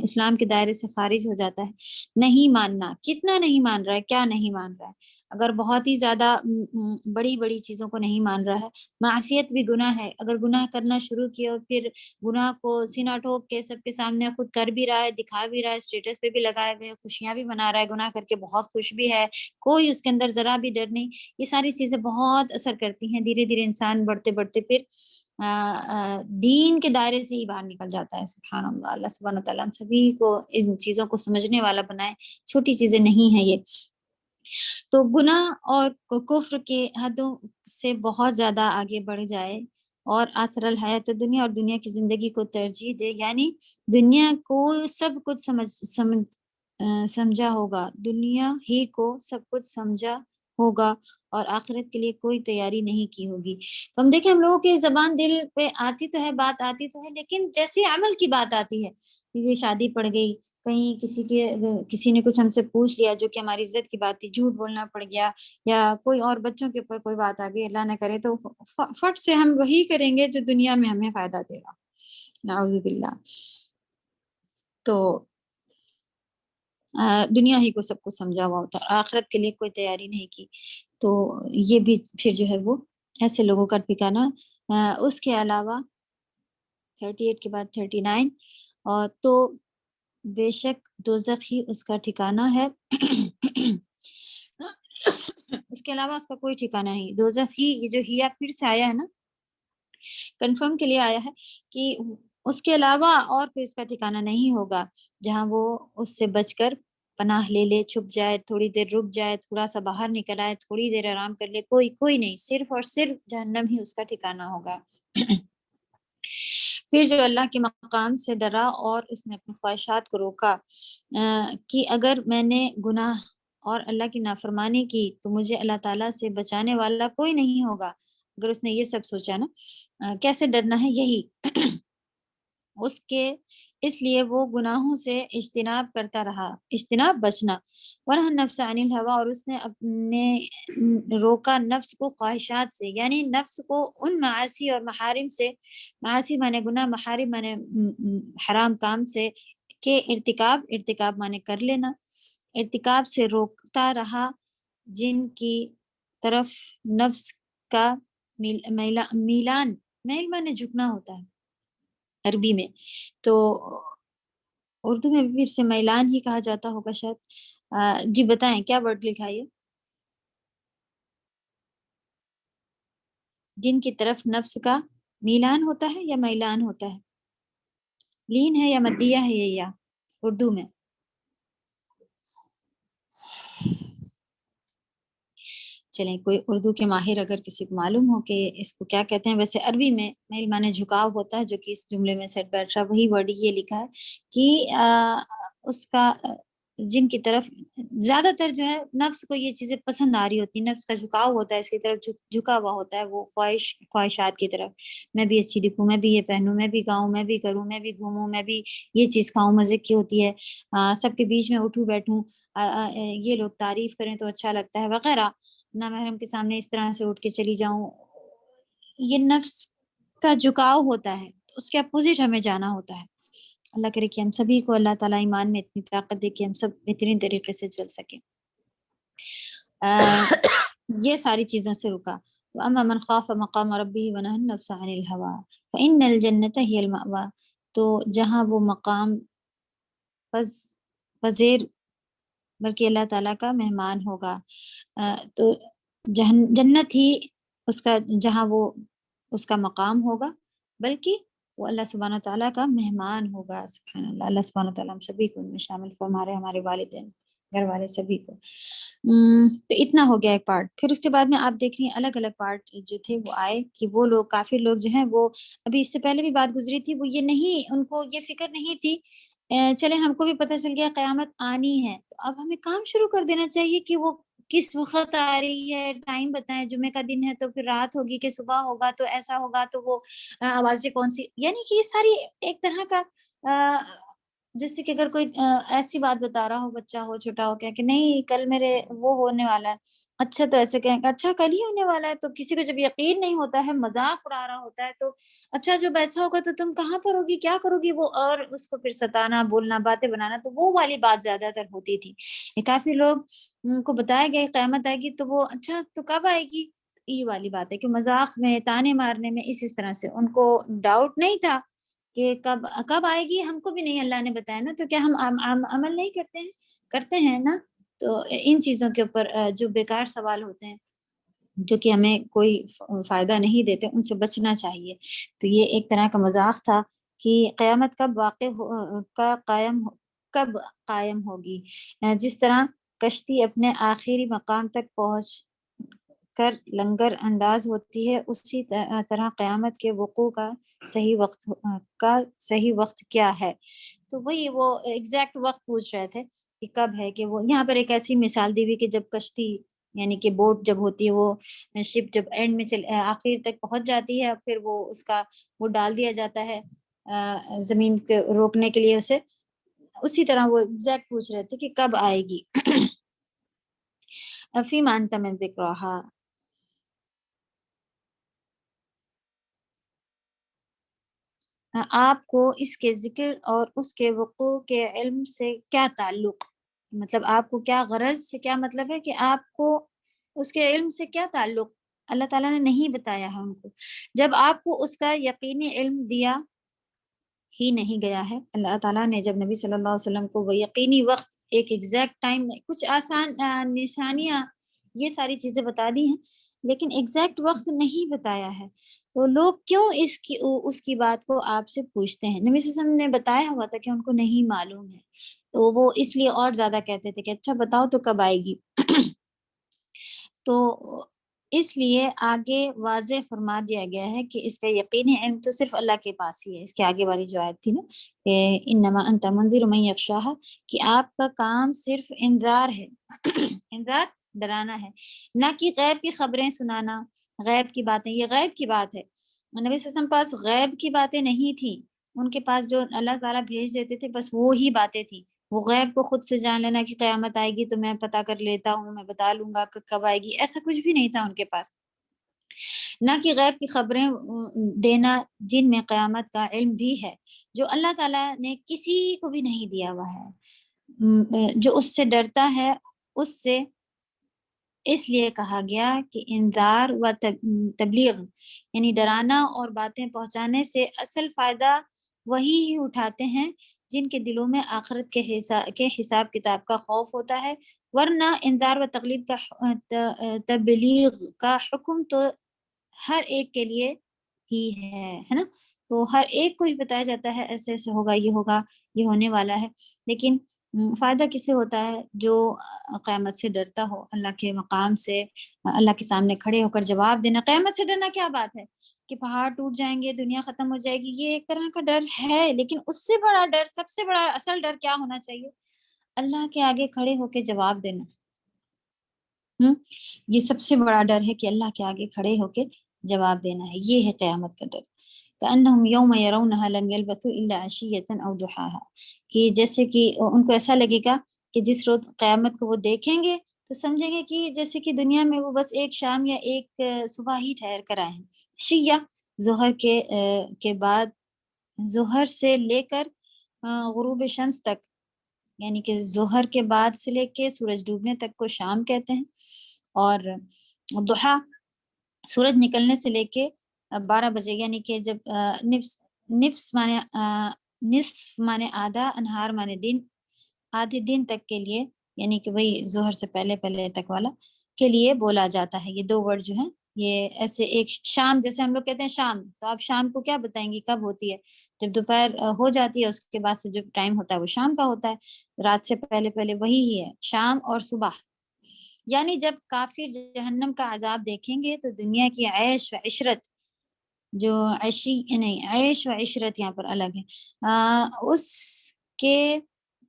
اسلام کے دائرے سے خارج ہو جاتا ہے۔ نہیں ماننا، کتنا نہیں مان رہا ہے، کیا نہیں مان رہا ہے؟ اگر بہت ہی زیادہ بڑی چیزوں کو نہیں مان رہا ہے، معصیت بھی گناہ ہے، اگر گناہ کرنا شروع کیا اور پھر گناہ کو سینہ ٹھوک کے سب کے سامنے خود کر بھی رہا ہے، دکھا بھی رہا ہے، اسٹیٹس پہ بھی لگائے ہوئے، خوشیاں بھی منا رہا ہے، گناہ کر کے بہت خوش بھی ہے، کوئی اس کے اندر ذرا بھی ڈر نہیں، یہ ساری چیزیں بہت اثر کرتی ہیں۔ دھیرے دھیرے انسان بڑھتے پھر دین کے دائرے سے ہی باہر نکل جاتا ہے۔ سبحان اللہ، اللہ سبحانہ تعالیٰ ہم سبھی کو ان چیزوں کو سمجھنے والا بنائے، چھوٹی چیزیں نہیں ہیں یہ۔ تو گناہ اور کفر کے حدوں سے بہت زیادہ آگے بڑھ جائے اور آثر الحیات دنیا، اور دنیا کی زندگی کو ترجیح دے، یعنی دنیا کو سب کچھ سمجھا ہوگا، دنیا ہی کو سب کچھ سمجھا ہوگا اور آخرت کے لیے کوئی تیاری نہیں کی ہوگی۔ تو ہم دیکھیں ہم لوگوں کی زبان دل پہ آتی تو ہے، بات آتی تو ہے، لیکن جیسے عمل کی بات آتی ہے، یہ شادی پڑ گئی، کہیں کسی نے کچھ ہم سے پوچھ لیا جو کہ ہماری عزت کی بات تھی، جھوٹ بولنا پڑ گیا، یا کوئی اور بچوں کے اوپر کوئی بات آ گئی، اللہ نہ کرے، تو فٹ سے ہم وہی کریں گے جو دنیا میں ہمیں فائدہ دے گا، نعوذ باللہ۔ تو دنیا ہی کو سب کو سمجھا ہوا ہوتا ہے، آخرت کے لیے کوئی تیاری نہیں کی، تو یہ بھی پھر جو ہے وہ ایسے لوگوں کا ٹھکانہ۔ اس کے علاوہ 38 کے بعد 39، اور تو بے شک دوزخ ہی اس کا ٹھکانہ ہے، اس کے علاوہ اس کا کوئی ٹھکانہ نہیں۔ دوزخ ہی، یہ جو ہیا پھر سے آیا ہے نا، کنفرم کے لیے آیا ہے کہ اس کے علاوہ اور کوئی اس کا ٹھکانہ نہیں ہوگا جہاں وہ اس سے بچ کر پناہ لے لے، چھپ جائے، تھوڑی دیر رک جائے، تھوڑا سا باہر نکل آئے، تھوڑی دیر آرام کر لے، کوئی نہیں، صرف اور صرف جہنم ہی اس کا ٹھکانہ ہوگا۔ پھر جو اللہ کے مقام سے ڈرا اور اس نے اپنی خواہشات کو روکا کہ اگر میں نے گناہ اور اللہ کی نافرمانی کی تو مجھے اللہ تعالیٰ سے بچانے والا کوئی نہیں ہوگا، اگر اس نے یہ سب سوچا نا، کیسے ڈرنا ہے؟ یہی اس لیے وہ گناہوں سے اجتناب کرتا رہا، اجتناب بچنا، ورنہ نفس عن الہوا، اور اس نے اپنے روکا نفس کو خواہشات سے، یعنی نفس کو ان معاصی اور محارم سے، معاصی مانے گناہ، محارم مانے حرام کام سے، کہ ارتکاب مانے کر لینا، ارتکاب سے روکتا رہا، جن کی طرف نفس کا میلان، میل مانے جھکنا ہوتا ہے عربی میں، تو اردو میں بھی اس سے میلان ہی کہا جاتا ہوگا شاید۔ جی بتائیں کیا ورڈ لکھا ہے؟ جن کی طرف نفس کا میلان ہوتا ہے یا میلان ہوتا ہے؟ لین ہے یا مدیہ ہے یہ یا اردو میں؟ چلیں کوئی اردو کے ماہر اگر کسی کو معلوم ہو کہ اس کو کیا کہتے ہیں۔ ویسے عربی میں میل مانے جھکاؤ ہوتا ہے، جو کہ اس جملے میں سیٹ بیٹھ رہا، وہی ورڈ یہ لکھا ہے کہ اس کا جن کی طرف زیادہ تر جو ہے نفس کو یہ چیزیں پسند آ رہی ہوتی، نفس کا جھکاؤ ہوتا ہے، اس کی طرف جھکا ہوا ہوتا ہے، وہ خواہشات کی طرف، میں بھی اچھی دکھوں، میں بھی یہ پہنوں، میں بھی گاؤں، میں بھی کروں، میں بھی گھوموں، میں بھی یہ چیز کھاؤں، مزے کی ہوتی ہے، سب کے بیچ میں اٹھوں بیٹھوں، یہ لوگ تعریف کریں تو اچھا لگتا ہے وغیرہ، نامحرم کے سامنے اس طرح سے اٹھ کے چلی جاؤں، یہ نفس کا جھکاؤ ہوتا ہے، اس کے اپوزٹ ہمیں جانا ہوتا ہے۔ اللہ کرے کہ ہم سبھی کو اللہ تعالیٰ ایمان میں اتنی طاقت دے کہ ہم سب بہترین طریقے سے چل سکیں۔ یہ ساری چیزوں سے رکا۔ وَأَمَّا مَنْ خَافَ مَقَامَ رَبِّهِ وَنَهَى النَّفْسَ عَنِ الْهَوَىٰ فَإِنَّ الْجَنَّةَ هِيَ الْمَأْوَىٰ، تو جہاں وہ مقام پذیر بلکہ اللہ تعالیٰ کا مہمان ہوگا، تو جنت ہی اس کا، جہاں وہ اس کا مقام ہوگا، بلکہ وہ اللہ سبحانہ تعالیٰ کا مہمان ہوگا۔ سبحان اللہ، اللہ سبحانہ تعالیٰ ہم سبھی کو ان میں شامل فرمارے، ہمارے والدین، گھر والے سبھی کو۔ تو اتنا ہو گیا ایک پارٹ۔ پھر اس کے بعد میں آپ دیکھ رہی ہیں الگ الگ پارٹ جو تھے وہ آئے کہ وہ لوگ، کافر لوگ جو ہیں، وہ ابھی اس سے پہلے بھی بات گزری تھی، وہ یہ نہیں، ان کو یہ فکر نہیں تھی، چلے ہم کو بھی پتہ چل گیا قیامت آنی ہے، تو اب ہمیں کام شروع کر دینا چاہیے کہ وہ کس وقت آ رہی ہے، ٹائم بتائیں، جمعے کا دن ہے تو پھر رات ہوگی کہ صبح ہوگا، تو ایسا ہوگا تو وہ آوازیں کون سی، یعنی کہ یہ ساری ایک طرح کا جیسے کہ اگر کوئی ایسی بات بتا رہا ہو، بچہ ہو چھوٹا ہو، کہ نہیں کل میرے وہ ہونے والا ہے، اچھا تو ایسے کہیں گے اچھا کل ہی ہونے والا ہے، تو کسی کو جب یقین نہیں ہوتا ہے، مذاق اڑا رہا ہوتا ہے، تو اچھا جب ایسا ہوگا تو تم کہاں پر ہوگی، کیا کرو گی، وہ اور اس کو پھر ستانا، بولنا، باتیں بنانا، تو وہ والی بات زیادہ تر ہوتی تھی۔ کافی لوگ کو بتایا گیا قیامت آئے گی، تو وہ اچھا تو کب آئے گی، یہ والی بات ہے کہ مذاق میں، تانے مارنے میں، اس طرح سے ان کو ڈاؤٹ نہیں تھا کہ کب آئے گی، ہم کو بھی نہیں اللہ نے بتایا نا، تو کیا ہم عمل نہیں کرتے ہیں نا، تو ان چیزوں کے اوپر جو بیکار سوال ہوتے ہیں، جو کہ ہمیں کوئی فائدہ نہیں دیتے، ان سے بچنا چاہیے۔ تو یہ ایک طرح کا مذاق تھا کہ قیامت کب قائم ہوگی، جس طرح کشتی اپنے آخری مقام تک پہنچ کر لنگر انداز ہوتی ہے، اسی طرح قیامت کے وقوع کا صحیح وقت کیا ہے۔ تو وہی وہ ایگزیکٹ وقت پوچھ رہے تھے کہ کب ہے، کہ وہ یہاں پر ایک ایسی مثال دی ہوئی کہ جب کشتی، یعنی کہ بوٹ جب ہوتی ہے، وہ شپ جب اینڈ میں آخر تک پہنچ جاتی ہے، پھر وہ اس کا وہ ڈال دیا جاتا ہے زمین کے روکنے کے لیے اسے، اسی طرح وہ ایگزیکٹ پوچھ رہے تھے کہ کب آئے گی۔ فیما انت من ذکرہا، آپ کو اس کے ذکر اور اس کے وقوع کے علم سے کیا تعلق، مطلب آپ کو کیا غرض سے، کیا مطلب ہے کہ آپ کو اس کے علم سے کیا تعلق، اللہ تعالیٰ نے نہیں بتایا ہے ان کو۔ جب آپ کو اس کا یقینی علم دیا ہی نہیں گیا ہے۔ اللہ تعالیٰ نے جب نبی صلی اللہ علیہ وسلم کو وہ یقینی وقت، ایک ایگزیکٹ ٹائم، کچھ آسان نشانیاں، یہ ساری چیزیں بتا دی ہیں، لیکن ایگزیکٹ وقت نہیں بتایا ہے، تو لوگ کیوں اس کی بات کو آپ سے پوچھتے ہیں؟ نبی صلی اللہ علیہ وسلم نے بتایا ہوا تھا کہ ان کو نہیں معلوم ہے، تو وہ اس لیے اور زیادہ کہتے تھے کہ اچھا بتاؤ تو کب آئے گی۔ تو اس لیے آگے واضح فرما دیا گیا ہے کہ اس کا یقینی علم تو صرف اللہ کے پاس ہی ہے۔ اس کے آگے والی جو آیت تھی نا کہ انما انت منذر من یخشاھا، کہ آپ کا کام صرف انذار ہے، انذار ڈرانا ہے، نہ کہ غیب کی خبریں سنانا، غیب کی باتیں۔ یہ غیب کی بات ہے، نبی صلی اللہ علیہ وسلم پاس غیب کی باتیں نہیں تھی، ان کے پاس جو اللہ تعالیٰ بھیج دیتے تھے بس وہی باتیں تھیں۔ وہ غیب کو خود سے جان لینا کہ قیامت آئے گی تو میں پتہ کر لیتا ہوں، میں بتا لوں گا کہ کب آئے گی، ایسا کچھ بھی نہیں تھا ان کے پاس۔ نہ کہ غیب کی خبریں دینا، جن میں قیامت کا علم بھی ہے، جو اللہ تعالیٰ نے کسی کو بھی نہیں دیا ہوا ہے۔ جو اس سے ڈرتا ہے اس سے اس لیے کہا گیا کہ انذار و تبلیغ، یعنی ڈرانا اور باتیں پہنچانے سے اصل فائدہ وہی ہی اٹھاتے ہیں جن کے دلوں میں آخرت کے حساب کتاب کا خوف ہوتا ہے، ورنہ انذار و تبلیغ کا حکم تو ہر ایک کے لیے ہی ہے نا، تو ہر ایک کو ہی بتایا جاتا ہے ایسے ایسے ہوگا، یہ ہونے والا ہے، لیکن فائدہ کسے ہوتا ہے؟ جو قیامت سے ڈرتا ہو، اللہ کے مقام سے، اللہ کے سامنے کھڑے ہو کر جواب دینا۔ قیامت سے ڈرنا کیا بات ہے کہ پہاڑ ٹوٹ جائیں گے، دنیا ختم ہو جائے گی، یہ ایک طرح کا ڈر ہے، لیکن اس سے بڑا ڈر، سب سے بڑا اصل ڈر کیا ہونا چاہیے؟ اللہ کے آگے کھڑے ہو کے جواب دینا۔ یہ سب سے بڑا ڈر ہے کہ اللہ کے آگے کھڑے ہو کے جواب دینا ہے، یہ ہے قیامت کا ڈر۔ كأنهم يوم يرونها لم يلبثوا إلا عشية أو ضحاها، کہ جیسے کہ ان کو ایسا لگے گا کہ جس روز قیامت کو وہ دیکھیں گے تو سمجھیں گے کہ جیسے کہ دنیا میں وہ بس ایک شام یا ایک صبح ہی ٹھہر کر آئے ہیں۔ عشیہ ظہر کے بعد، ظہر سے لے کر غروب شمس تک، یعنی کہ ظہر کے بعد سے لے کے سورج ڈوبنے تک کو شام کہتے ہیں، اور ضحیٰ سورج نکلنے سے لے کے 12 بجے، یعنی کہ جب نصف مانے آدھا، انہار مانے دن، آدھے دن تک کے لیے، یعنی کہ وہی ظہر سے پہلے تک والا کے لیے بولا جاتا ہے۔ یہ دو ورڈ جو ہیں یہ ایسے، ایک شام جیسے ہم لوگ کہتے ہیں شام، تو آپ شام کو کیا بتائیں گی کب ہوتی ہے؟ جب دوپہر ہو جاتی ہے، اس کے بعد سے جو ٹائم ہوتا ہے وہ شام کا ہوتا ہے، رات سے پہلے وہی ہی ہے شام اور صبح۔ یعنی جب کافر جہنم کا عذاب دیکھیں گے تو دنیا کی عیش و عشرت، جو عیش و عشرت یہاں پر الگ ہے، اس کے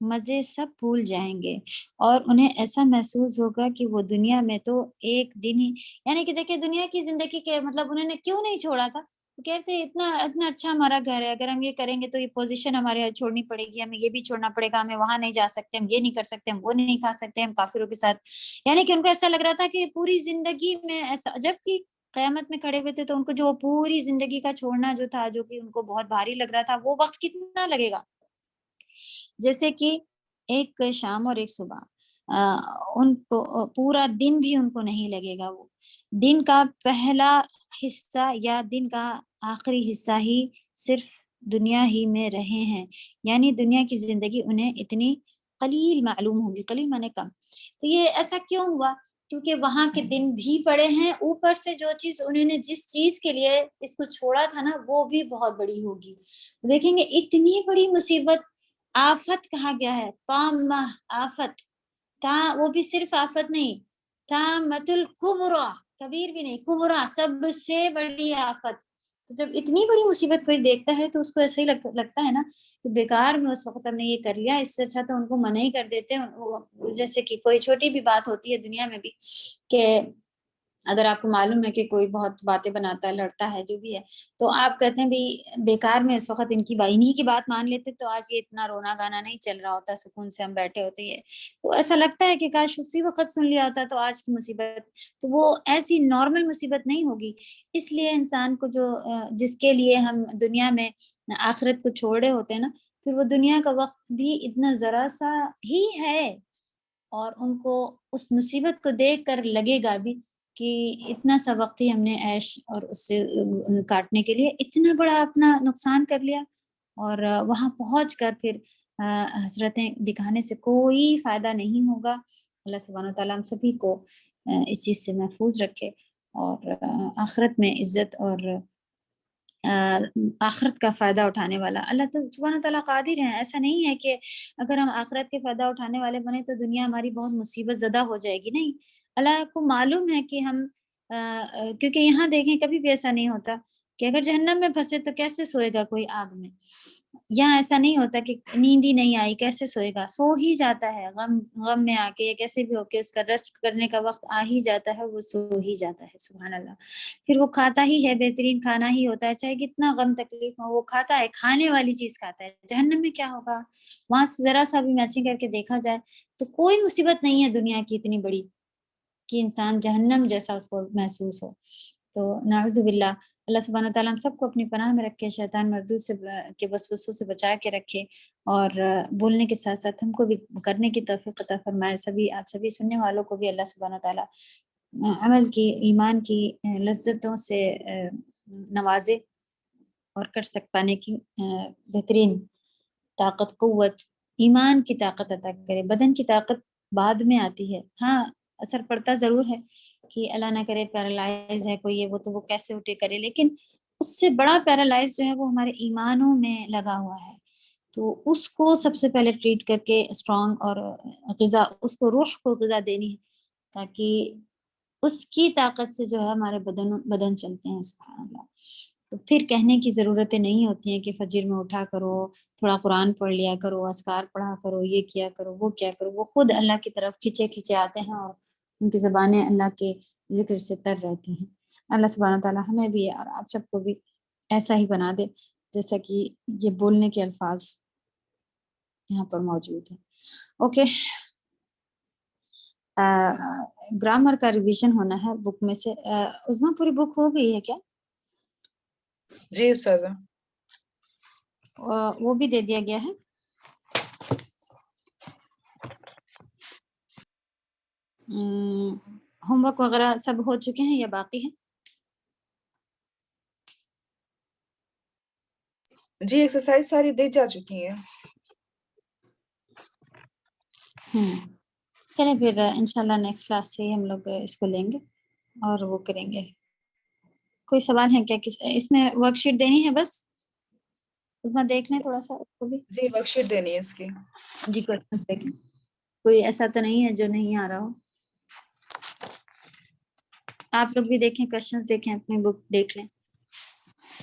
مزے سب بھول جائیں گے، اور انہیں ایسا محسوس ہوگا کہ وہ دنیا میں تو ایک دن ہی، یعنی کہ دیکھیں دنیا کی زندگی کے مطلب انہوں نے کیوں نہیں چھوڑا تھا؟ وہ کہتے ہیں اتنا اچھا ہمارا گھر ہے، اگر ہم یہ کریں گے تو یہ پوزیشن ہمارے یہاں چھوڑنی پڑے گی، ہمیں یہ بھی چھوڑنا پڑے گا، ہمیں وہاں نہیں جا سکتے، ہم یہ نہیں کر سکتے، ہم وہ نہیں کھا سکتے، ہم کافروں کے ساتھ، یعنی کہ ان کو ایسا لگ رہا تھا کہ پوری زندگی میں ایسا، جبکہ قیامت میں کھڑے ہوئے تھے تو ان کو جو پوری زندگی کا چھوڑنا جو تھا، جو کہ ان کو بہت بھاری لگ رہا تھا، وہ وقت کتنا لگے گا؟ جیسے کہ ایک شام اور ایک صبح، ان کو پورا دن بھی ان کو نہیں لگے گا، وہ دن کا پہلا حصہ یا دن کا آخری حصہ ہی صرف دنیا ہی میں رہے ہیں، یعنی دنیا کی زندگی انہیں اتنی قلیل معلوم ہوگی، قلیل مانے کم۔ تو یہ ایسا کیوں ہوا؟ کیونکہ وہاں کے دن بھی بڑے ہیں، اوپر سے جو چیز انہوں نے جس چیز کے لیے اس کو چھوڑا تھا نا وہ بھی بہت بڑی ہوگی۔ دیکھیں گے اتنی بڑی مصیبت، آفت کہا گیا ہے، طامہ آفت، وہ بھی صرف آفت نہیں، طامۃ الکبریٰ، کبیر بھی نہیں، کبریٰ سب سے بڑی آفت۔ تو جب اتنی بڑی مصیبت کوئی دیکھتا ہے تو اس کو ایسا ہی لگتا ہے نا کہ بیکار میں اس وقت ہم نے یہ کر لیا، اس سے اچھا تو ان کو منع ہی کر دیتے ہیں۔ جیسے کہ کوئی چھوٹی بھی بات ہوتی ہے دنیا میں بھی، کہ اگر آپ کو معلوم ہے کہ کوئی بہت باتیں بناتا ہے، لڑتا ہے، جو بھی ہے، تو آپ کہتے ہیں بھی بیکار میں اس وقت انہی کی بات مان لیتے تو آج یہ اتنا رونا گانا نہیں چل رہا ہوتا، سکون سے ہم بیٹھے ہوتے ہیں۔ تو ایسا لگتا ہے کہ کاش اسی وقت سن لیا ہوتا تو آج کی مصیبت تو وہ ایسی نارمل مصیبت نہیں ہوگی۔ اس لیے انسان کو جس کے لیے ہم دنیا میں آخرت کو چھوڑے ہوتے ہیں نا، پھر وہ دنیا کا وقت بھی اتنا ذرا سا ہی ہے، اور ان کو اس مصیبت کو دیکھ کر لگے گا بھی کہ اتنا سا وقت ہی ہم نے عیش اور اس سے کاٹنے کے لیے اتنا بڑا اپنا نقصان کر لیا۔ اور وہاں پہنچ کر پھر حسرتیں دکھانے سے کوئی فائدہ نہیں ہوگا. اللہ سبحانہ وتعالیٰ ہم سبھی کو اس چیز سے محفوظ رکھے اور آخرت میں عزت اور آخرت کا فائدہ اٹھانے والا. اللہ سبحانہ تعالیٰ قادر ہیں. ایسا نہیں ہے کہ اگر ہم آخرت کے فائدہ اٹھانے والے بنے تو دنیا ہماری بہت مصیبت زدہ ہو جائے گی. نہیں، اللہ کو معلوم ہے کہ ہم کیونکہ یہاں دیکھیں کبھی بھی ایسا نہیں ہوتا کہ اگر جہنم میں پھنسے تو کیسے سوئے گا کوئی آگ میں. یہاں ایسا نہیں ہوتا کہ نیند ہی نہیں آئی کیسے سوئے گا، سو ہی جاتا ہے. غم میں آ کے یا کیسے بھی ہو کے اس کا ریسٹ کرنے کا وقت آ ہی جاتا ہے، وہ سو ہی جاتا ہے. سبحان اللہ. پھر وہ کھاتا ہی ہے، بہترین کھانا ہی ہوتا ہے، چاہے کتنا غم تکلیف ہو وہ کھاتا ہے، کھانے والی چیز کھاتا ہے. جہنم میں کیا ہوگا؟ وہاں سے ذرا سا بھی میچنگ کر کے دیکھا جائے تو کوئی مصیبت نہیں ہے دنیا کی اتنی بڑی کہ انسان جہنم جیسا اس کو محسوس ہو. تو نعوذ باللہ، اللہ سبحانہ تعالیٰ ہم سب کو اپنی پناہ میں رکھے، شیطان مردود سے کے وسوسوں سے بچا کے رکھے اور بولنے کے ساتھ ساتھ ہم کو بھی کرنے کی توفیق عطا فرمائے. آپ سبھی سننے والوں کو بھی اللہ سبحانہ تعالیٰ عمل کی، ایمان کی لذتوں سے نوازے اور کر سک پانے کی بہترین طاقت، قوت، ایمان کی طاقت عطا کرے. بدن کی طاقت بعد میں آتی ہے، ہاں اثر پڑتا ضرور ہے کہ اللہ نہ کرے پیرالائز ہے کوئی وہ تو وہ کیسے اٹھے کرے، لیکن اس سے بڑا پیرالائز جو ہے وہ ہمارے ایمانوں میں لگا ہوا ہے. تو اس کو سب سے پہلے ٹریٹ کر کے اسٹرانگ اور غذا، اس کو روح کو غذا دینی ہے تاکہ اس کی طاقت سے جو ہے ہمارے بدن چلتے ہیں. سبحان اللہ. تو پھر کہنے کی ضرورتیں نہیں ہوتی ہیں کہ فجر میں اٹھا کرو، تھوڑا قرآن پڑھ لیا کرو، اذکار پڑھا کرو، یہ کیا کرو، وہ کیا کرو. وہ خود اللہ کی طرف کھینچے آتے ہیں اور ان کی زبانیں اللہ کے ذکر سے تر رہتی ہیں. اللہ سبحانہ تعالیٰ ہمیں بھی اور آپ سب کو بھی ایسا ہی بنا دے جیسا کہ یہ بولنے کے الفاظ یہاں پر موجود ہیں. اوکے، گرامر کا ریویژن ہونا ہے بک میں سے. عظمیٰ پوری بک ہو گئی ہے کیا؟ جی استاذہ. وہ بھی دے دیا گیا ہے. ہوم ورک وغیرہ سب ہو چکے ہیں یا باقی ہیں؟ جی ایکسرسائز ساری دی جا چکی ہیں. چلیں پھر انشاءاللہ نیکسٹ کلاس سے ہم لوگ اس کو لیں گے اور وہ کریں گے. کوئی سوال ہے کیا؟ اس میں ورک شیٹ دینی ہے بس؟ اس میں دیکھ لیں تھوڑا سا اس کو بھی. جی ورک شیٹ دینی ہے اس کی. جی کوشچنس دیکھیں، کوئی ایسا تو نہیں ہے جو نہیں آ رہا ہو. آپ لوگ بھی دیکھیں، کوشچنس دیکھیں، اپنی بک دیکھ لیں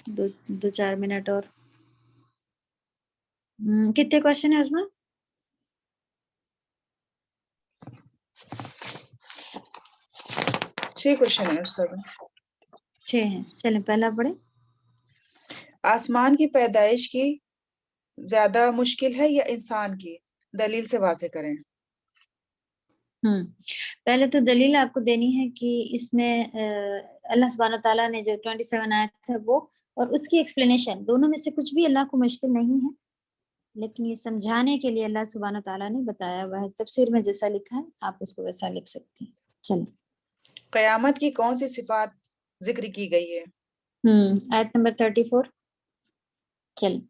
2-4 منٹ اور. کتنے کوشچن ہیں اس میں؟ 6 کوشچن ہیں استاذہ. 6 ہیں. چلیں پہلا پڑھیں. آسمان کی پیدائش کی زیادہ مشکل ہے یا انسان کی؟ دلیل سے واضح کریں. پہلے تو دلیل آپ کو دینی ہے کہ اس میں اللہ سبحانہ تعالیٰ نے جو 27 آیت ہے وہ اور اس کی ایکسپلینیشن، دونوں میں سے کچھ بھی اللہ کو مشکل نہیں ہے، لیکن یہ سمجھانے کے لیے اللہ سبحانہ تعالیٰ نے بتایا ہوا ہے. تفسیر میں جیسا لکھا ہے آپ اس کو ویسا لکھ سکتی ہیں. چلیں. قیامت کی کون سی صفات ذکر کی گئی ہے؟ آیت نمبر 34. چلیں.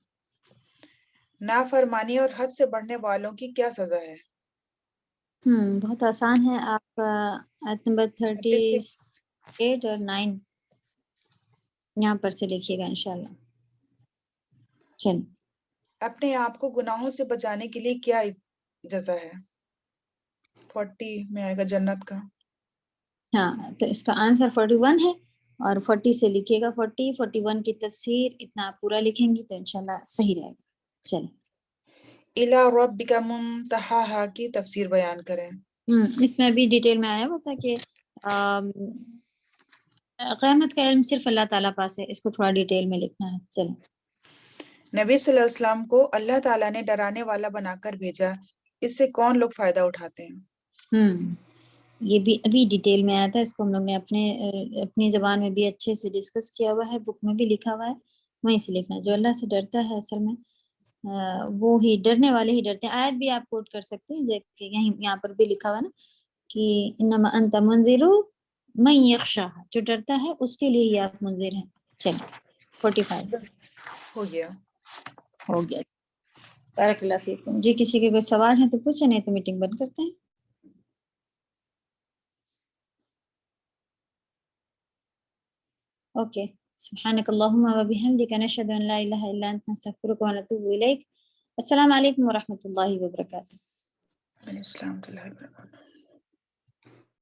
نافرمانی اور حد سے بڑھنے والوں کی کیا سزا ہے؟ بہت آسان ہے. آپ آیت نمبر 38 اور 9 یہاں پر سے لکھیے گا انشاءاللہ. چلیں. اپنے آپ کو گناہوں سے بچانے کے لیے کیا جزا ہے؟ 40 میں آئے گا جنت کا. ہاں تو اس کا آنسر 41 ہے اور 40 سے لکھیے گا. 41 کی تفسیر اتنا آپ پورا لکھیں گی تو انشاءاللہ صحیح رہے گا. چلیں. الی ربک منتہاہا کی تفسیر بیان کریں. اس میں ابھی ڈیٹیل میں آیا ہوا تھا کہ قیامت کا علم صرف اللہ تعالیٰ پاس ہے. اس کو تھوڑا ڈیٹیل میں لکھنا ہے. چلیں. نبی صلی اللہ علیہ وسلم کو اللہ تعالیٰ نے ڈرانے والا بنا کر بھیجا، اس سے کون لوگ فائدہ اٹھاتے ہیں؟ یہ بھی ابھی ڈیٹیل میں آیا تھا. اس کو ہم لوگ نے اپنی زبان میں بھی اچھے سے ڈسکس کیا ہوا ہے، بک میں بھی لکھا ہوا ہے. وہیں سے لکھنا ہے. جو اللہ سے ڈرتا ہے اصل میں وہ ہی ڈرنے والے ہی ڈرتے ہیں. آیت بھی آپ کوٹ کر سکتے ہیں یہاں پر بھی لکھا ہوا نا کہ انما انت منذر من یخشاہ، جو ڈرتا ہے اس کے لیے ہی آپ منذر ہیں. چلیں 45. بس ہو گیا. ہو گیا. بارک اللہ فیکم. جی کسی کے کوئی سوال ہیں تو پوچھیں, نہیں تو میٹنگ بند کرتے ہیں. اوکے. سبحانک اللہم و بحمدک نشہد ان لا الہ الا انت نستغفرک و نتوب الیک. السلام علیکم و رحمۃ اللہ وبرکاتہ. علیہ السلام ورحمۃ اللہ وبرکاتہ.